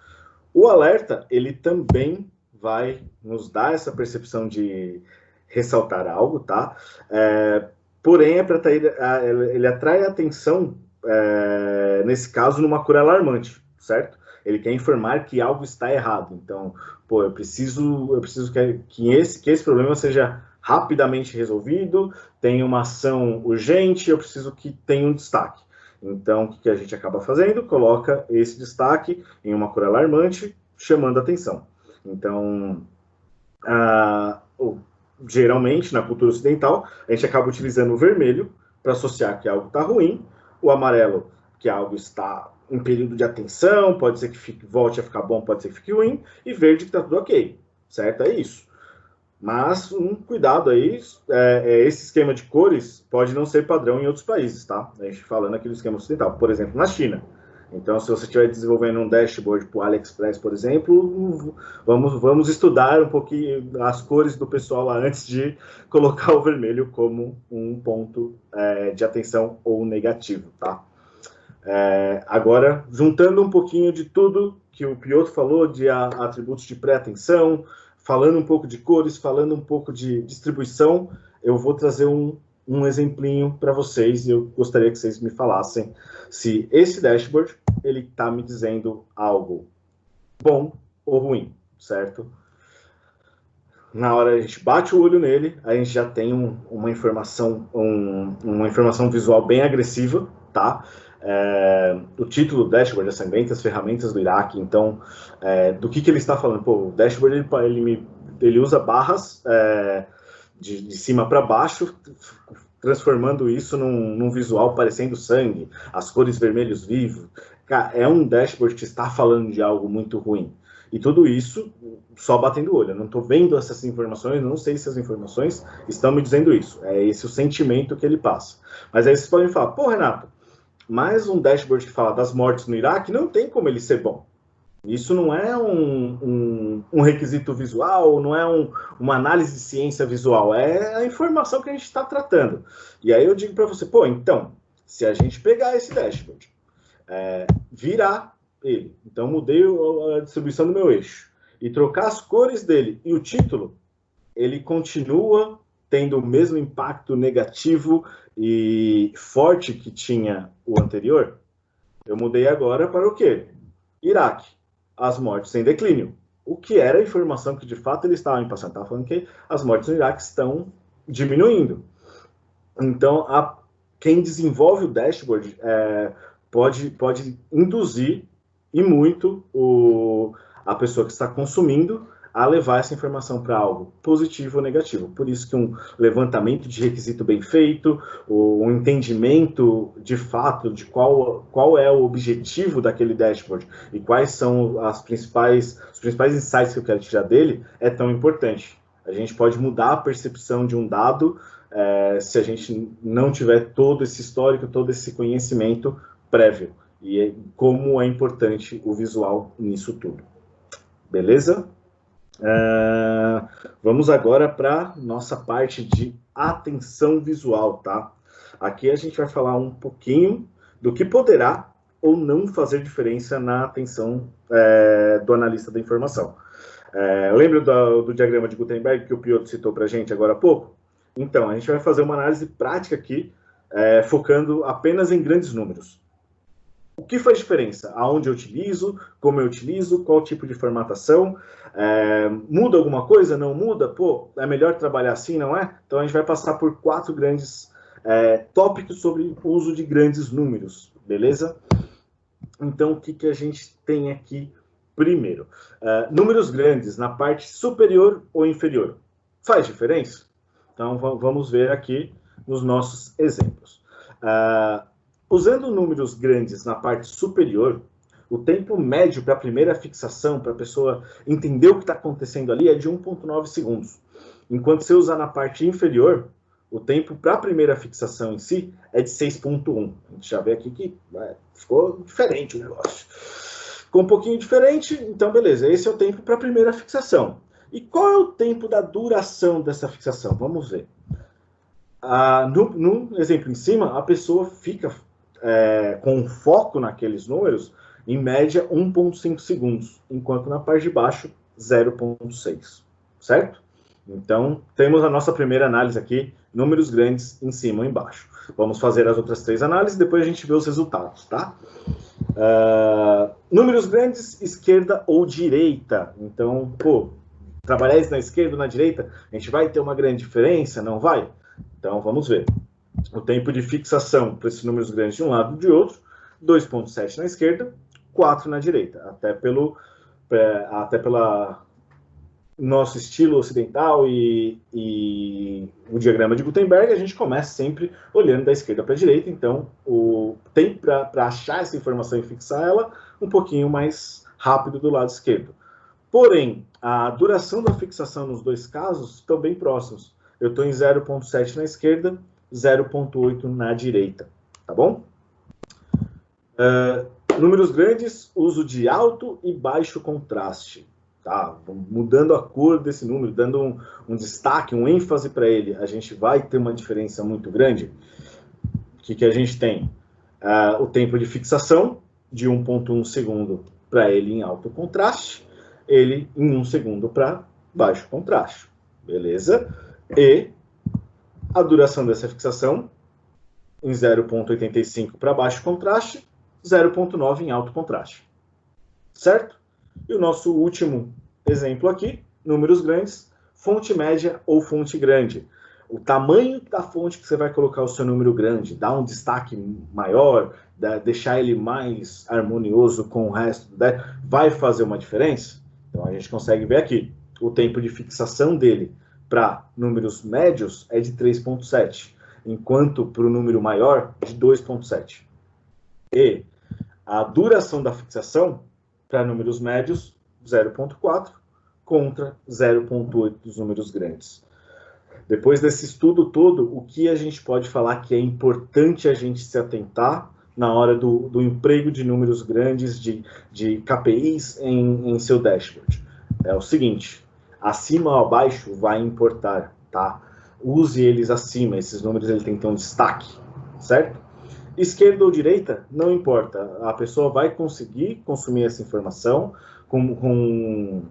O alerta, ele também vai nos dar essa percepção de ressaltar algo, tá? Porém, ele atrai a atenção, nesse caso, numa cor alarmante, certo? Ele quer informar que algo está errado. Então, eu preciso que esse problema seja rapidamente resolvido, tenha uma ação urgente, eu preciso que tenha um destaque. Então, o que a gente acaba fazendo? Coloca esse destaque em uma cor alarmante, chamando a atenção. Então, geralmente, na cultura ocidental, a gente acaba utilizando o vermelho para associar que algo está ruim, o amarelo, que algo está em período de atenção, pode ser que volte a ficar bom, pode ser que fique ruim, e verde que está tudo ok, certo? É isso. Mas, cuidado aí, esse esquema de cores pode não ser padrão em outros países, tá? A gente falando aqui do esquema ocidental, por exemplo, na China. Então, se você estiver desenvolvendo um dashboard para o AliExpress, por exemplo, vamos estudar um pouquinho as cores do pessoal lá antes de colocar o vermelho como um ponto de atenção ou negativo, tá? Agora, juntando um pouquinho de tudo que o Piotr falou, de atributos de pré-atenção, falando um pouco de cores, falando um pouco de distribuição, eu vou trazer um exemplinho para vocês, e eu gostaria que vocês me falassem se esse dashboard ele está me dizendo algo bom ou ruim, certo? Na hora a gente bate o olho nele, a gente já tem uma informação visual bem agressiva, tá? O título do dashboard é Ascendente, as ferramentas do Iraque. Então, do que ele está falando? O dashboard ele usa barras de cima para baixo, transformando isso num visual parecendo sangue, as cores vermelhos vivos. Cara, é um dashboard que está falando de algo muito ruim. E tudo isso só batendo o olho. Eu não estou vendo essas informações, não sei se as informações estão me dizendo isso. É esse o sentimento que ele passa. Mas aí vocês podem falar, pô, Renato, mais um dashboard que fala das mortes no Iraque, não tem como ele ser bom. Isso não é um requisito visual, não é uma análise de ciência visual, é a informação que a gente está tratando. E aí eu digo para você, pô, então, se a gente pegar esse dashboard, virar ele, então mudei a distribuição do meu eixo, e trocar as cores dele e o título, ele continua tendo o mesmo impacto negativo e forte que tinha o anterior. Eu mudei agora para o quê? Iraque. As mortes em declínio. O que era a informação que de fato ele estava me passando? Estava falando que as mortes no Iraque estão diminuindo. Então, quem desenvolve o dashboard pode induzir e muito a pessoa que está consumindo a levar essa informação para algo positivo ou negativo. Por isso que um levantamento de requisito bem feito, um entendimento de fato de qual é o objetivo daquele dashboard e quais são os principais insights que eu quero tirar dele é tão importante. A gente pode mudar a percepção de um dado se a gente não tiver todo esse histórico, todo esse conhecimento prévio. E como é importante o visual nisso tudo. Beleza? Vamos agora para nossa parte de atenção visual, tá? Aqui a gente vai falar um pouquinho do que poderá ou não fazer diferença na atenção do analista da informação. Lembra do diagrama de Gutenberg que o Piotr citou para a gente agora há pouco? Então, a gente vai fazer uma análise prática aqui, focando apenas em grandes números. O que faz diferença? Aonde eu utilizo, como eu utilizo, qual tipo de formatação, muda alguma coisa, não muda? Pô, é melhor trabalhar assim, não é? Então a gente vai passar por 4 grandes tópicos sobre o uso de grandes números, beleza? Então o que a gente tem aqui primeiro? Números grandes na parte superior ou inferior. Faz diferença? Então vamos ver aqui nos nossos exemplos. Usando números grandes na parte superior, o tempo médio para a primeira fixação, para a pessoa entender o que está acontecendo ali, é de 1,9 segundos. Enquanto se usar na parte inferior, o tempo para a primeira fixação em si é de 6,1. A gente já vê aqui que ficou diferente o negócio. Ficou um pouquinho diferente, então beleza, esse é o tempo para a primeira fixação. E qual é o tempo da duração dessa fixação? Vamos ver. No exemplo em cima, a pessoa fica com foco naqueles números, em média 1,5 segundos, enquanto na parte de baixo, 0,6, certo? Então, temos a nossa primeira análise aqui, números grandes em cima ou embaixo. Vamos fazer as outras 3 análises, depois a gente vê os resultados, tá? Números grandes, esquerda ou direita. Então, pô, trabalhar isso na esquerda ou na direita, a gente vai ter uma grande diferença, não vai? Então, vamos ver. O tempo de fixação para esses números grandes de um lado e de outro, 2,7 na esquerda, 4 na direita. Até pela nosso estilo ocidental e o diagrama de Gutenberg, a gente começa sempre olhando da esquerda para a direita, então o tempo para achar essa informação e fixar ela um pouquinho mais rápido do lado esquerdo. Porém, a duração da fixação nos 2 casos estão bem próximos. Eu estou em 0,7 na esquerda, 0,8 na direita, tá bom? Números grandes, uso de alto e baixo contraste. Tá? Mudando a cor desse número, dando um destaque, um ênfase para ele, a gente vai ter uma diferença muito grande. O que a gente tem? O tempo de fixação, de 1,1 segundo para ele em alto contraste, ele em 1 segundo para baixo contraste. Beleza? E a duração dessa fixação em 0,85 para baixo contraste, 0,9 em alto contraste. Certo? E o nosso último exemplo aqui, números grandes, fonte média ou fonte grande. O tamanho da fonte que você vai colocar o seu número grande, dar um destaque maior, deixar ele mais harmonioso com o resto, vai fazer uma diferença? Então a gente consegue ver aqui o tempo de fixação dele para números médios é de 3,7, enquanto para o número maior, de 2,7. E a duração da fixação, para números médios, 0,4, contra 0,8 dos números grandes. Depois desse estudo todo, o que a gente pode falar que é importante a gente se atentar na hora do emprego de números grandes, de KPIs em seu dashboard? É o seguinte: acima ou abaixo vai importar, tá? Use eles acima, esses números ele tem que ter um destaque, certo? Esquerda ou direita, não importa. A pessoa vai conseguir consumir essa informação com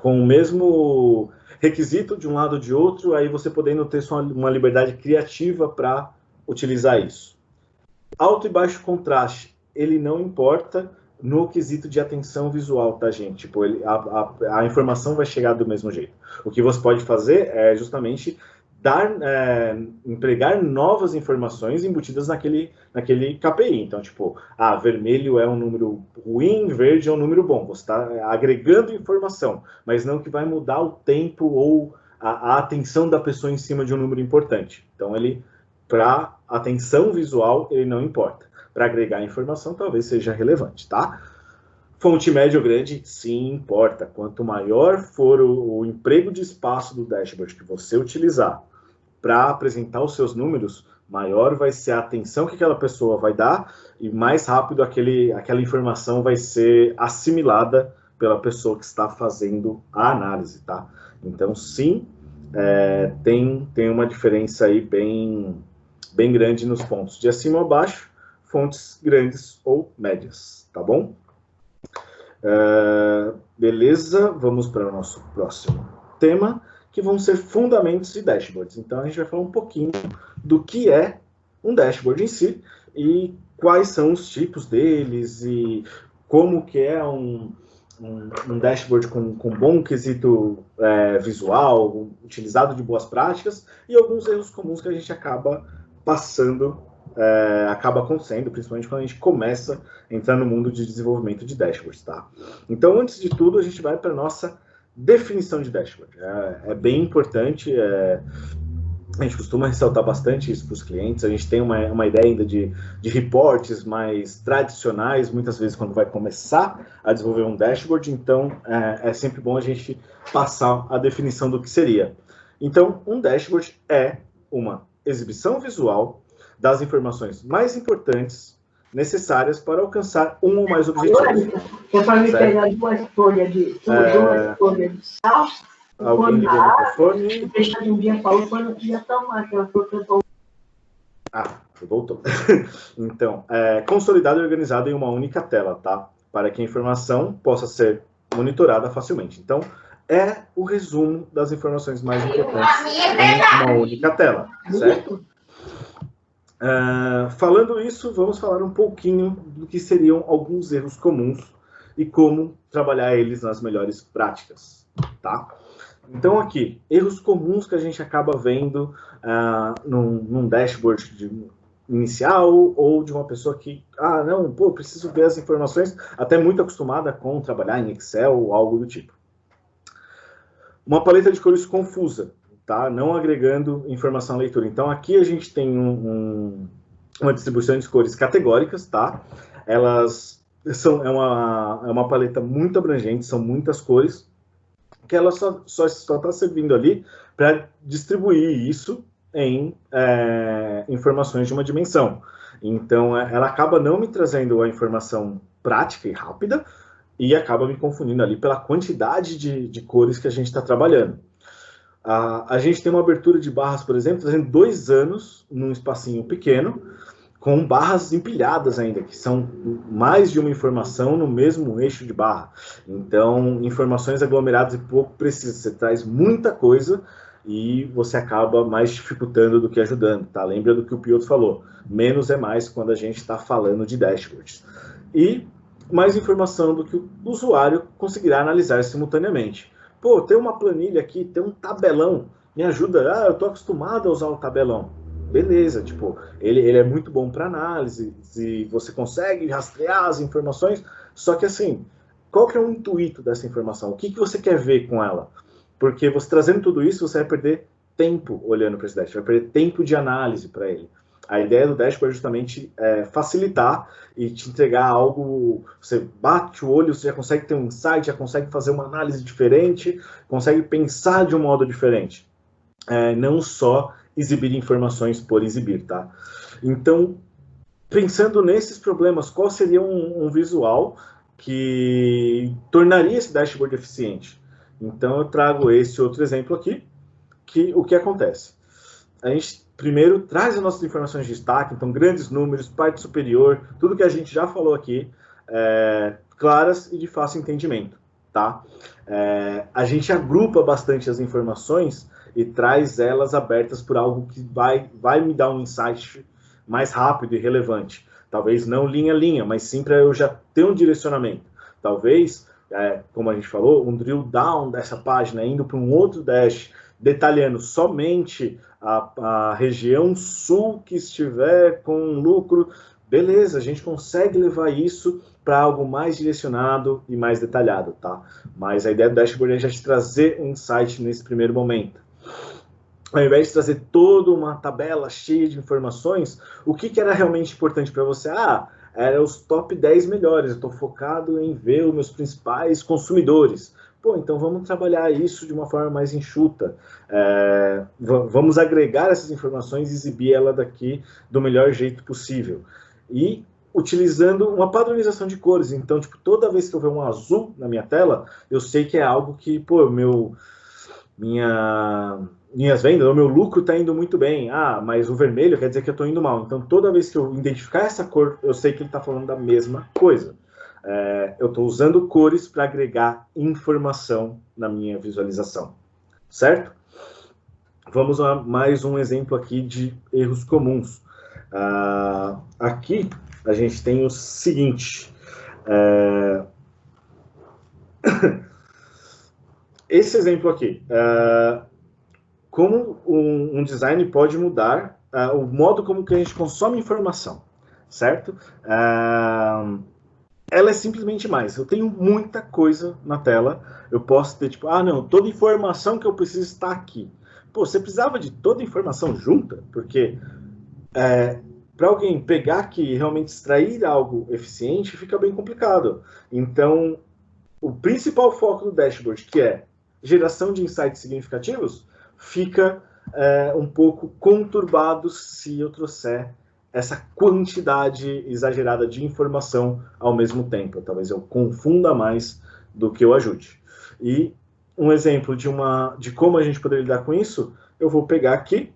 o mesmo requisito de um lado ou de outro, aí você podendo ter só uma liberdade criativa para utilizar isso. Alto e baixo contraste, ele não importa no quesito de atenção visual, tá, gente? Tipo, a informação vai chegar do mesmo jeito. O que você pode fazer é justamente empregar novas informações embutidas naquele KPI. Então, tipo, vermelho é um número ruim, verde é um número bom. Você está agregando informação, mas não que vai mudar o tempo ou a atenção da pessoa em cima de um número importante. Então, para atenção visual, ele não importa. Para agregar informação, talvez seja relevante, tá? Fonte média ou grande, sim, importa. Quanto maior for o emprego de espaço do dashboard que você utilizar para apresentar os seus números, maior vai ser a atenção que aquela pessoa vai dar e mais rápido aquela informação vai ser assimilada pela pessoa que está fazendo a análise, tá? Então, sim, tem uma diferença aí bem grande nos pontos de acima ou abaixo, fontes grandes ou médias, tá bom? Beleza, vamos para o nosso próximo tema, que vão ser fundamentos de dashboards. Então, a gente vai falar um pouquinho do que é um dashboard em si e quais são os tipos deles e como que é um dashboard com bom quesito visual, utilizado de boas práticas e alguns erros comuns que a gente acaba passando, acaba acontecendo, principalmente quando a gente começa a entrar no mundo de desenvolvimento de dashboards, tá? Então, antes de tudo, a gente vai para a nossa definição de dashboard. É bem importante, a gente costuma ressaltar bastante isso para os clientes. A gente tem uma ideia ainda de reportes mais tradicionais, muitas vezes quando vai começar a desenvolver um dashboard, então é sempre bom a gente passar a definição do que seria. Então, um dashboard é uma exibição visual das informações mais importantes necessárias para alcançar um ou mais objetivos. É para me pegar duas folhas de sal. Alguém ligou o microfone? Deixa de um dia para outro, eu não queria tomar, que ela falou que eu tô... Voltou. Então, consolidado e organizado em uma única tela, tá? Para que a informação possa ser monitorada facilmente. Então, é o resumo das informações mais importantes em uma única tela, certo? Falando isso, vamos falar um pouquinho do que seriam alguns erros comuns e como trabalhar eles nas melhores práticas, tá? Então, aqui, erros comuns que a gente acaba vendo num dashboard inicial ou de uma pessoa que, preciso ver as informações, até muito acostumada com trabalhar em Excel ou algo do tipo. Uma paleta de cores confusa, tá? Não agregando informação à leitura. Então, aqui a gente tem uma distribuição de cores categóricas, tá? Elas é uma paleta muito abrangente, são muitas cores, que ela só está servindo ali para distribuir isso em informações de uma dimensão. Então, ela acaba não me trazendo a informação prática e rápida e acaba me confundindo ali pela quantidade de cores que a gente está trabalhando. A gente tem uma abertura de barras, por exemplo, trazendo 2 anos num espacinho pequeno, com barras empilhadas ainda, que são mais de uma informação no mesmo eixo de barra. Então, informações aglomeradas e pouco precisas. Você traz muita coisa e você acaba mais dificultando do que ajudando, tá? Lembra do que o Piotr falou. Menos é mais quando a gente está falando de dashboards. E mais informação do que o usuário conseguirá analisar simultaneamente. Pô, tem uma planilha aqui, tem um tabelão, me ajuda. Eu estou acostumado a usar o tabelão. Beleza, tipo, ele é muito bom para análise, se você consegue rastrear as informações, só que assim, qual que é o intuito dessa informação? O que você quer ver com ela? porque você trazendo tudo isso, você vai perder tempo olhando para esse dashboard, vai perder tempo de análise para ele. A ideia do dashboard é justamente facilitar e te entregar algo, você bate o olho, você já consegue ter um insight, já consegue fazer uma análise diferente, consegue pensar de um modo diferente. Não só exibir informações por exibir, tá? Então, pensando nesses problemas, qual seria um visual que tornaria esse dashboard eficiente? Então, eu trago esse outro exemplo aqui, que o que acontece? A gente primeiro traz as nossas informações de destaque, então grandes números, parte superior, tudo que a gente já falou aqui, claras e de fácil entendimento, tá? A gente agrupa bastante as informações e traz elas abertas por algo que vai me dar um insight mais rápido e relevante. Talvez não linha a linha, mas sim para eu já ter um direcionamento. Talvez, como a gente falou, um drill down dessa página, indo para um outro dash, detalhando somente a região sul que estiver com lucro. Beleza, a gente consegue levar isso para algo mais direcionado e mais detalhado, tá? Mas a ideia do dashboard é já te trazer um insight nesse primeiro momento. Ao invés de trazer toda uma tabela cheia de informações, o que era realmente importante para você? Era os top 10 melhores, eu estou focado em ver os meus principais consumidores. Pô, então vamos trabalhar isso de uma forma mais enxuta. Vamos agregar essas informações e exibir ela daqui do melhor jeito possível. E utilizando uma padronização de cores. Então, tipo, toda vez que eu ver um azul na minha tela, eu sei que é algo que, pô, minhas vendas, o meu lucro está indo muito bem. Mas o vermelho quer dizer que eu estou indo mal. Então, toda vez que eu identificar essa cor, eu sei que ele está falando da mesma coisa. Eu estou usando cores para agregar informação na minha visualização, certo? Vamos a mais um exemplo aqui de erros comuns. Aqui a gente tem o seguinte. Esse exemplo aqui. Como um design pode mudar o modo como que a gente consome informação, certo? Ela é simplesmente mais. Eu tenho muita coisa na tela, eu posso ter tipo, não, toda informação que eu preciso está aqui. Pô, você precisava de toda a informação junta? Porque para alguém pegar aqui e realmente extrair algo eficiente, fica bem complicado. Então, o principal foco do dashboard, que é geração de insights significativos, fica um pouco conturbado se eu trouxer essa quantidade exagerada de informação ao mesmo tempo. Talvez eu confunda mais do que eu ajude. E um exemplo de como a gente poderia lidar com isso, eu vou pegar aqui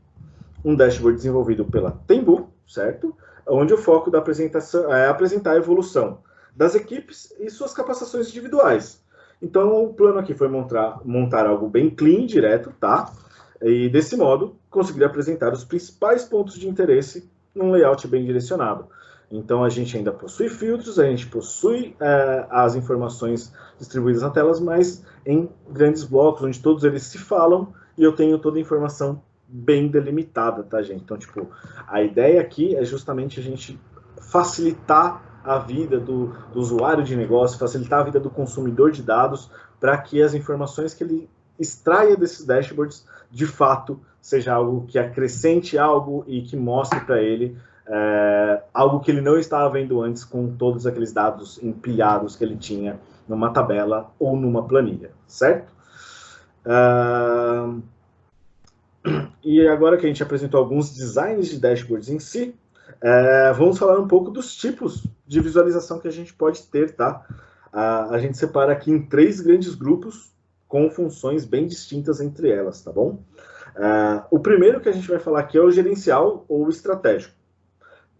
um dashboard desenvolvido pela Tembu, certo? Onde o foco da apresentação é apresentar a evolução das equipes e suas capacitações individuais. Então, o plano aqui foi montar algo bem clean, direto, tá? E, desse modo, conseguir apresentar os principais pontos de interesse num layout bem direcionado. Então, a gente ainda possui filtros, a gente possui as informações distribuídas na tela, mas em grandes blocos, onde todos eles se falam, e eu tenho toda a informação bem delimitada, tá, gente? Então, tipo, a ideia aqui é justamente a gente facilitar a vida do usuário de negócio, facilitar a vida do consumidor de dados, para que as informações que ele extraia desses dashboards, de fato, seja algo que acrescente algo e que mostre para ele algo que ele não estava vendo antes com todos aqueles dados empilhados que ele tinha numa tabela ou numa planilha, certo? E agora que a gente apresentou alguns designs de dashboards em si, vamos falar um pouco dos tipos de visualização que a gente pode ter, tá? A gente separa aqui em 3 grandes grupos com funções bem distintas entre elas, tá bom? O primeiro que a gente vai falar aqui é o gerencial ou estratégico,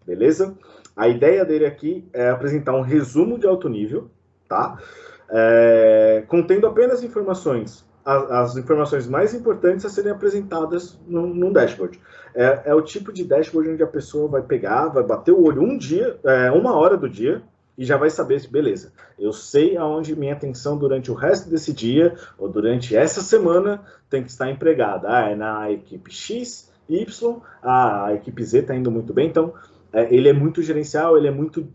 beleza? A ideia dele aqui é apresentar um resumo de alto nível, tá? Contendo apenas informações, as informações mais importantes a serem apresentadas num dashboard. É o tipo de dashboard onde a pessoa vai pegar, vai bater o olho uma hora do dia, e já vai saber, beleza, eu sei aonde minha atenção durante o resto desse dia, ou durante essa semana, tem que estar empregada. É na equipe X, Y, a equipe Z está indo muito bem, então ele é muito gerencial, ele é muito...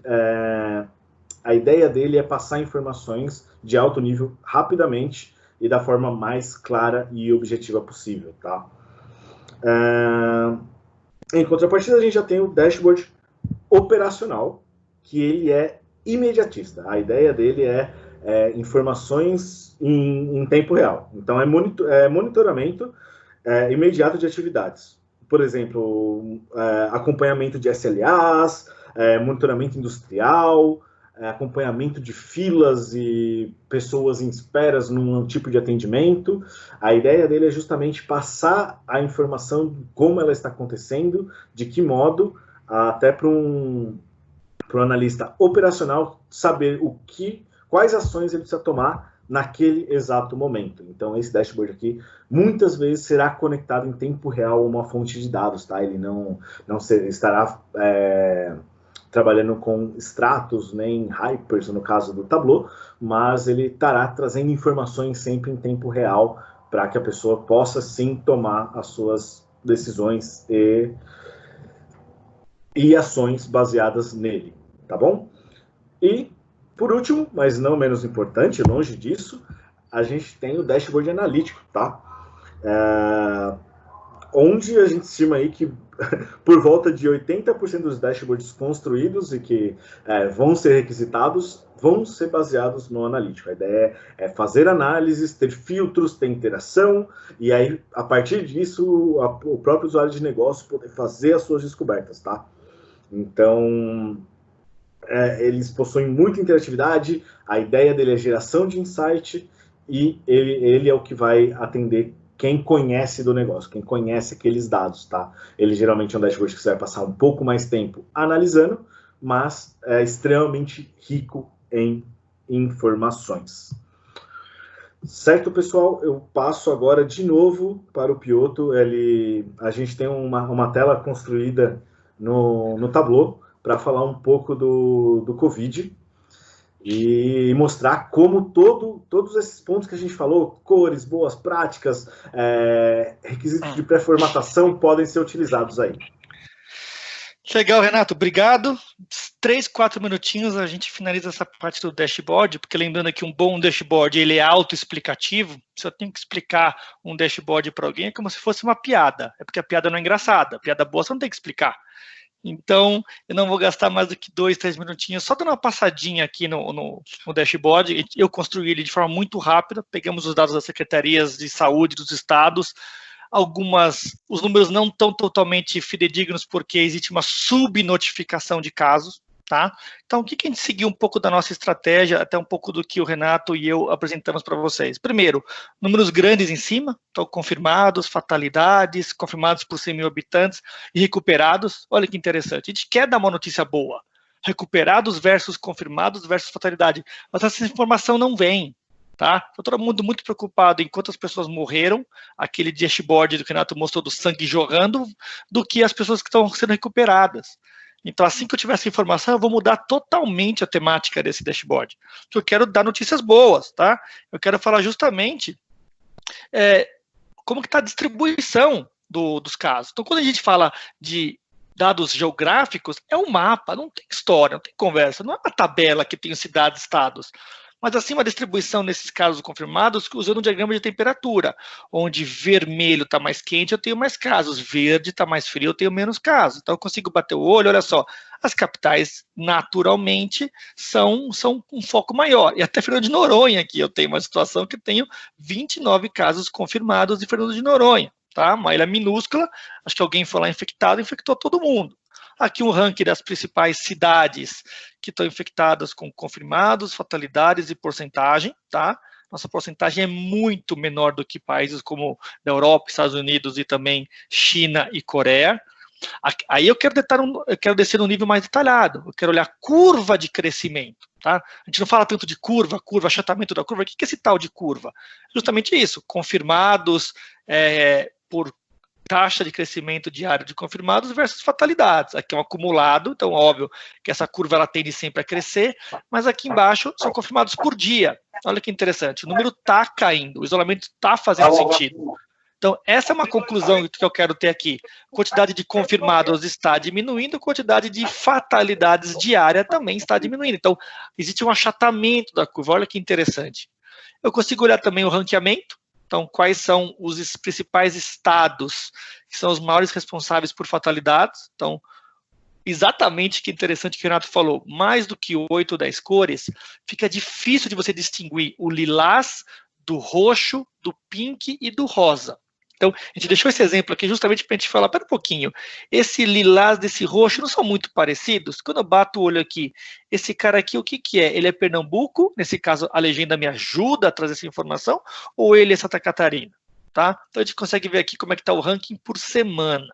a ideia dele é passar informações de alto nível rapidamente e da forma mais clara e objetiva possível, tá? Em contrapartida, a gente já tem o dashboard operacional, que ele é imediatista. A ideia dele é informações em tempo real. Então, é monitoramento imediato de atividades. Por exemplo, acompanhamento de SLAs, monitoramento industrial, acompanhamento de filas e pessoas em esperas num tipo de atendimento. A ideia dele é justamente passar a informação de como ela está acontecendo, de que modo, até para um analista operacional saber quais ações ele precisa tomar naquele exato momento. Então, esse dashboard aqui, muitas vezes, será conectado em tempo real a uma fonte de dados, tá? Ele não estará trabalhando com extratos, nem hypers, no caso do Tableau, mas ele estará trazendo informações sempre em tempo real para que a pessoa possa, sim, tomar as suas decisões e ações baseadas nele, tá bom? E, por último, mas não menos importante, longe disso, a gente tem o dashboard analítico, tá? Onde a gente estima aí que por volta de 80% dos dashboards construídos e que vão ser requisitados, vão ser baseados no analítico. A ideia é fazer análises, ter filtros, ter interação, e aí, a partir disso, o próprio usuário de negócio poder fazer as suas descobertas, tá? Então, eles possuem muita interatividade, a ideia dele é geração de insight, e ele é o que vai atender quem conhece do negócio, quem conhece aqueles dados, tá? Ele geralmente é um dashboard que você vai passar um pouco mais tempo analisando, mas é extremamente rico em informações. Certo, pessoal? Eu passo agora de novo para o Piotr. A gente tem uma tela construída no Tableau para falar um pouco do Covid e mostrar como todos esses pontos que a gente falou, cores, boas práticas, requisitos de pré-formatação, podem ser utilizados aí. Legal, Renato, obrigado. 3, 4 minutinhos a gente finaliza essa parte do dashboard, porque lembrando que um bom dashboard ele é autoexplicativo. Se eu tenho que explicar um dashboard para alguém, é como se fosse uma piada. É porque a piada não é engraçada. A piada boa você não tem que explicar. Então, eu não vou gastar mais do que 2, 3 minutinhos, só dando uma passadinha aqui no dashboard. Eu construí ele de forma muito rápida, pegamos os dados das secretarias de saúde dos estados, os números não estão totalmente fidedignos porque existe uma subnotificação de casos, tá? Então, o que a gente seguiu um pouco da nossa estratégia, até um pouco do que o Renato e eu apresentamos para vocês. Primeiro, números grandes em cima, então confirmados, fatalidades, confirmados por 100 mil habitantes e recuperados. Olha que interessante, a gente quer dar uma notícia boa. Recuperados versus confirmados versus fatalidade, mas essa informação não vem. Tá? Então, todo mundo muito preocupado em quantas pessoas morreram, aquele dashboard do que o Renato mostrou do sangue jorrando, do que as pessoas que estão sendo recuperadas. Então, assim que eu tiver essa informação, eu vou mudar totalmente a temática desse dashboard. Porque eu quero dar notícias boas, tá? Eu quero falar justamente como que está a distribuição dos casos. Então, quando a gente fala de dados geográficos, é um mapa, não tem história, não tem conversa, não é uma tabela que tem cidades, estados. Mas assim, uma distribuição nesses casos confirmados usando um diagrama de temperatura, onde vermelho está mais quente, eu tenho mais casos, verde está mais frio, eu tenho menos casos. Então eu consigo bater o olho, olha só, as capitais naturalmente são um foco maior. E até Fernando de Noronha aqui, eu tenho uma situação que tenho 29 casos confirmados de Fernando de Noronha, tá? Uma ilha minúscula, acho que alguém foi lá infectado, infectou todo mundo. Aqui um ranking das principais cidades que estão infectadas com confirmados, fatalidades e porcentagem, tá? Nossa porcentagem é muito menor do que países como da Europa, Estados Unidos e também China e Coreia. Aí eu quero descer num nível mais detalhado, eu quero olhar curva de crescimento, tá? A gente não fala tanto de curva, achatamento da curva, o que é esse tal de curva? Justamente isso, confirmados por taxa de crescimento diário de confirmados versus fatalidades. Aqui é um acumulado, então óbvio que essa curva ela tende sempre a crescer, mas aqui embaixo são confirmados por dia. Olha que interessante, o número está caindo, o isolamento está fazendo sentido. Então essa é uma conclusão que eu quero ter aqui. A quantidade de confirmados está diminuindo, a quantidade de fatalidades diária também está diminuindo. Então existe um achatamento da curva, olha que interessante. Eu consigo olhar também o ranqueamento, então quais são os principais estados que são os maiores responsáveis por fatalidades. Então, exatamente que interessante que o Renato falou, mais do que 8 ou 10 cores, fica difícil de você distinguir o lilás do roxo, do pink e do rosa. Então, a gente deixou esse exemplo aqui justamente para a gente falar, pera um pouquinho, esse lilás desse roxo não são muito parecidos? Quando eu bato o olho aqui, esse cara aqui, o que que é? Ele é Pernambuco, nesse caso a legenda me ajuda a trazer essa informação, ou ele é Santa Catarina? Tá? Então a gente consegue ver aqui como é que está o ranking por semana.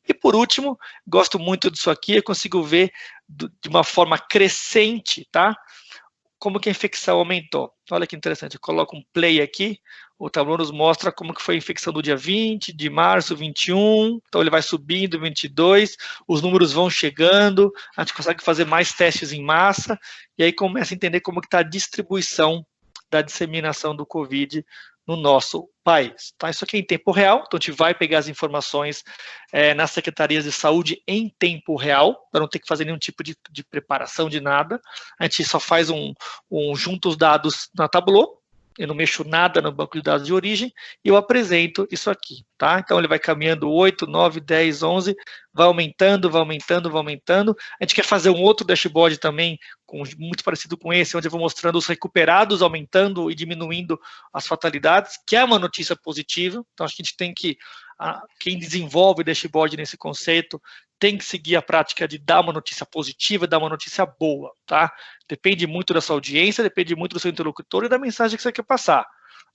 E por último, gosto muito disso aqui, eu consigo ver de uma forma crescente, tá? Como que a infecção aumentou. Olha que interessante, eu coloco um play aqui, o Tableau nos mostra como que foi a infecção do dia 20, de março, 21, então ele vai subindo, 22, os números vão chegando, a gente consegue fazer mais testes em massa, e aí começa a entender como que está a distribuição da disseminação do Covid no nosso país. Tá? Isso aqui é em tempo real, então a gente vai pegar as informações nas secretarias de saúde em tempo real, para não ter que fazer nenhum tipo de preparação de nada. A gente só faz junta os dados na Tableau, eu não mexo nada no banco de dados de origem, e eu apresento isso aqui, tá? Então ele vai caminhando 8, 9, 10, 11, vai aumentando, vai aumentando, vai aumentando. A gente quer fazer um outro dashboard também, muito parecido com esse, onde eu vou mostrando os recuperados aumentando e diminuindo as fatalidades, que é uma notícia positiva. Então acho que a gente tem que, quem desenvolve dashboard nesse conceito, tem que seguir a prática de dar uma notícia positiva, dar uma notícia boa, tá? Depende muito da sua audiência, depende muito do seu interlocutor e da mensagem que você quer passar.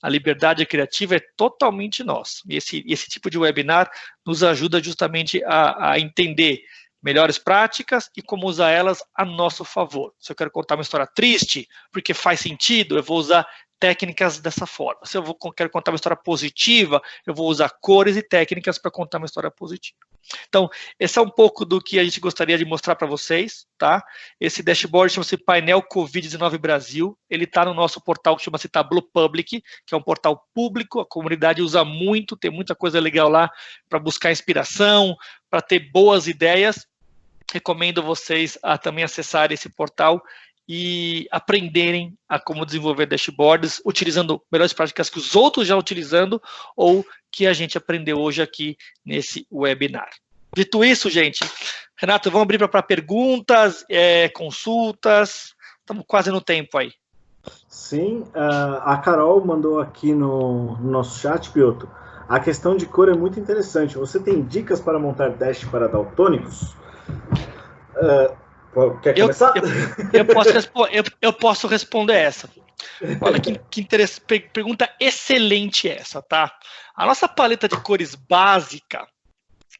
A liberdade criativa é totalmente nossa. E esse tipo de webinar nos ajuda justamente a entender melhores práticas e como usar elas a nosso favor. Se eu quero contar uma história triste, porque faz sentido, eu vou usar técnicas dessa forma. Se eu quero contar uma história positiva, eu vou usar cores e técnicas para contar uma história positiva. Então, esse é um pouco do que a gente gostaria de mostrar para vocês, tá? Esse dashboard chama-se Painel Covid-19 Brasil, ele está no nosso portal que chama-se Tableau Public, que é um portal público, a comunidade usa muito, tem muita coisa legal lá para buscar inspiração, para ter boas ideias. Recomendo vocês a também acessarem esse portal e aprenderem a como desenvolver dashboards, utilizando melhores práticas que os outros já utilizando ou que a gente aprendeu hoje aqui nesse webinar. Dito isso, gente, Renato, vamos abrir para perguntas, consultas, estamos quase no tempo aí. Sim, a Carol mandou aqui no nosso chat, Piotr, a questão de cor é muito interessante. Você tem dicas para montar dash para daltônicos? Quer começar? Eu posso responder essa. Olha que interessante, pergunta excelente essa, tá? A nossa paleta de cores básica,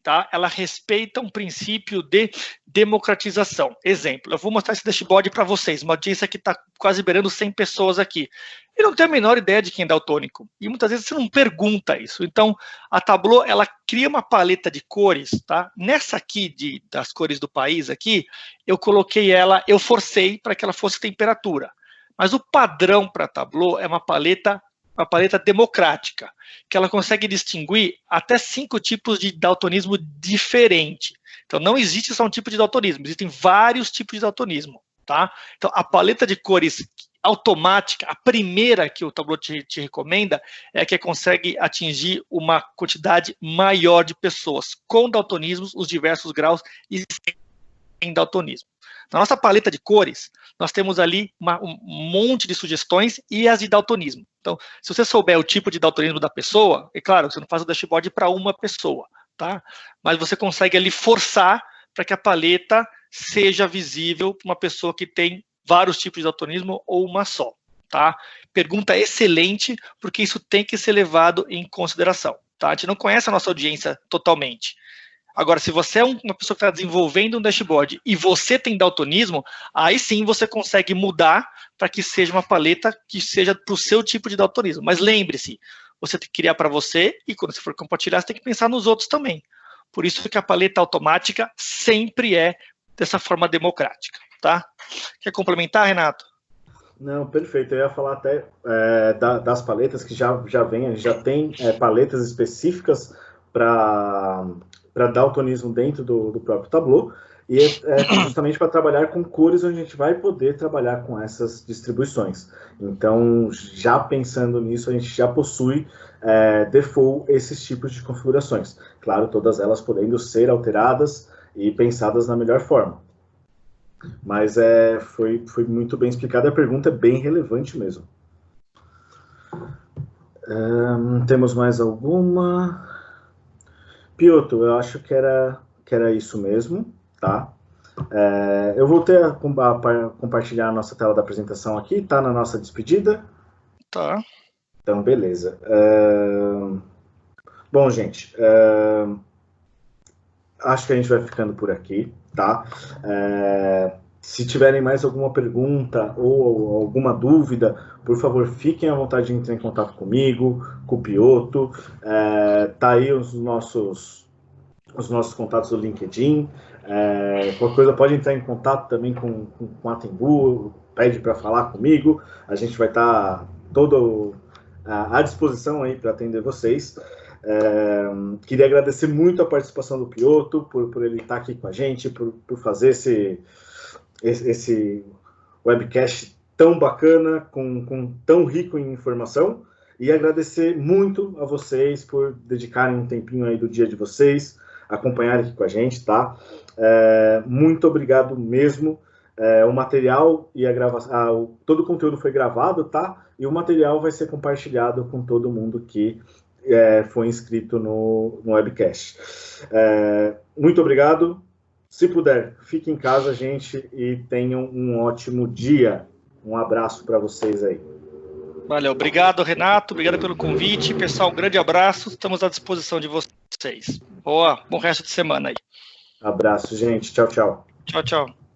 tá? Ela respeita um princípio de democratização. Exemplo, eu vou mostrar esse dashboard para vocês, uma audiência que está quase beirando 100 pessoas aqui. Eu não tenho a menor ideia de quem é daltônico, e muitas vezes você não pergunta isso. Então, a Tableau, ela cria uma paleta de cores, tá? Nessa aqui, das cores do país aqui, eu coloquei ela, eu forcei para que ela fosse temperatura. Mas o padrão para a Tableau é uma paleta democrática, que ela consegue distinguir até 5 tipos de daltonismo diferente. Então, não existe só um tipo de daltonismo, existem vários tipos de daltonismo, tá? Então, a paleta de cores automática, a primeira que o Tableau te recomenda, é a que consegue atingir uma quantidade maior de pessoas com daltonismos, os diversos graus e sem daltonismo. Na nossa paleta de cores, nós temos ali um monte de sugestões e as de daltonismo. Então, se você souber o tipo de daltonismo da pessoa, é claro, você não faz o dashboard para uma pessoa, tá? Mas você consegue ali forçar para que a paleta seja visível para uma pessoa que tem vários tipos de daltonismo ou uma só, tá? Pergunta excelente, porque isso tem que ser levado em consideração, tá? A gente não conhece a nossa audiência totalmente. Agora, se você é uma pessoa que está desenvolvendo um dashboard e você tem daltonismo, aí sim você consegue mudar para que seja uma paleta que seja para o seu tipo de daltonismo. Mas lembre-se, você tem que criar para você e quando você for compartilhar, você tem que pensar nos outros também. Por isso que a paleta automática sempre é dessa forma democrática, tá? Quer complementar, Renato? Não, perfeito. Eu ia falar até das paletas que já tem paletas específicas para daltonismo dentro do próprio Tableau. e é justamente para trabalhar com cores onde a gente vai poder trabalhar com essas distribuições. Então, já pensando nisso, a gente já possui default esses tipos de configurações. Claro, todas elas podendo ser alteradas e pensadas na melhor forma. Mas foi muito bem explicada, a pergunta é bem relevante mesmo. Temos mais alguma? Piotr, eu acho que era isso mesmo, tá? Eu voltei a compartilhar a nossa tela da apresentação aqui, tá na nossa despedida? Tá. Então, beleza. Bom, gente, acho que a gente vai ficando por aqui, tá? Se tiverem mais alguma pergunta ou alguma dúvida, por favor, fiquem à vontade de entrar em contato comigo, com o Piotr. Tá aí os nossos contatos do LinkedIn. Qualquer coisa pode entrar em contato também com a Tembu, pede para falar comigo. A gente vai estar todo à disposição aí para atender vocês. Queria agradecer muito a participação do Piotr, por ele estar aqui com a gente, por fazer esse webcast tão bacana, tão rico em informação, e agradecer muito a vocês por dedicarem um tempinho aí do dia de vocês, acompanharem aqui com a gente, tá? Muito obrigado mesmo. O material e a gravação, todo o conteúdo foi gravado, tá? E o material vai ser compartilhado com todo mundo que foi inscrito no webcast. Muito obrigado. Se puder, fique em casa, gente, e tenham um ótimo dia. Um abraço para vocês aí. Valeu, obrigado, Renato, obrigado pelo convite. Pessoal, um grande abraço, estamos à disposição de vocês. Bom resto de semana aí. Abraço, gente. Tchau, tchau. Tchau, tchau.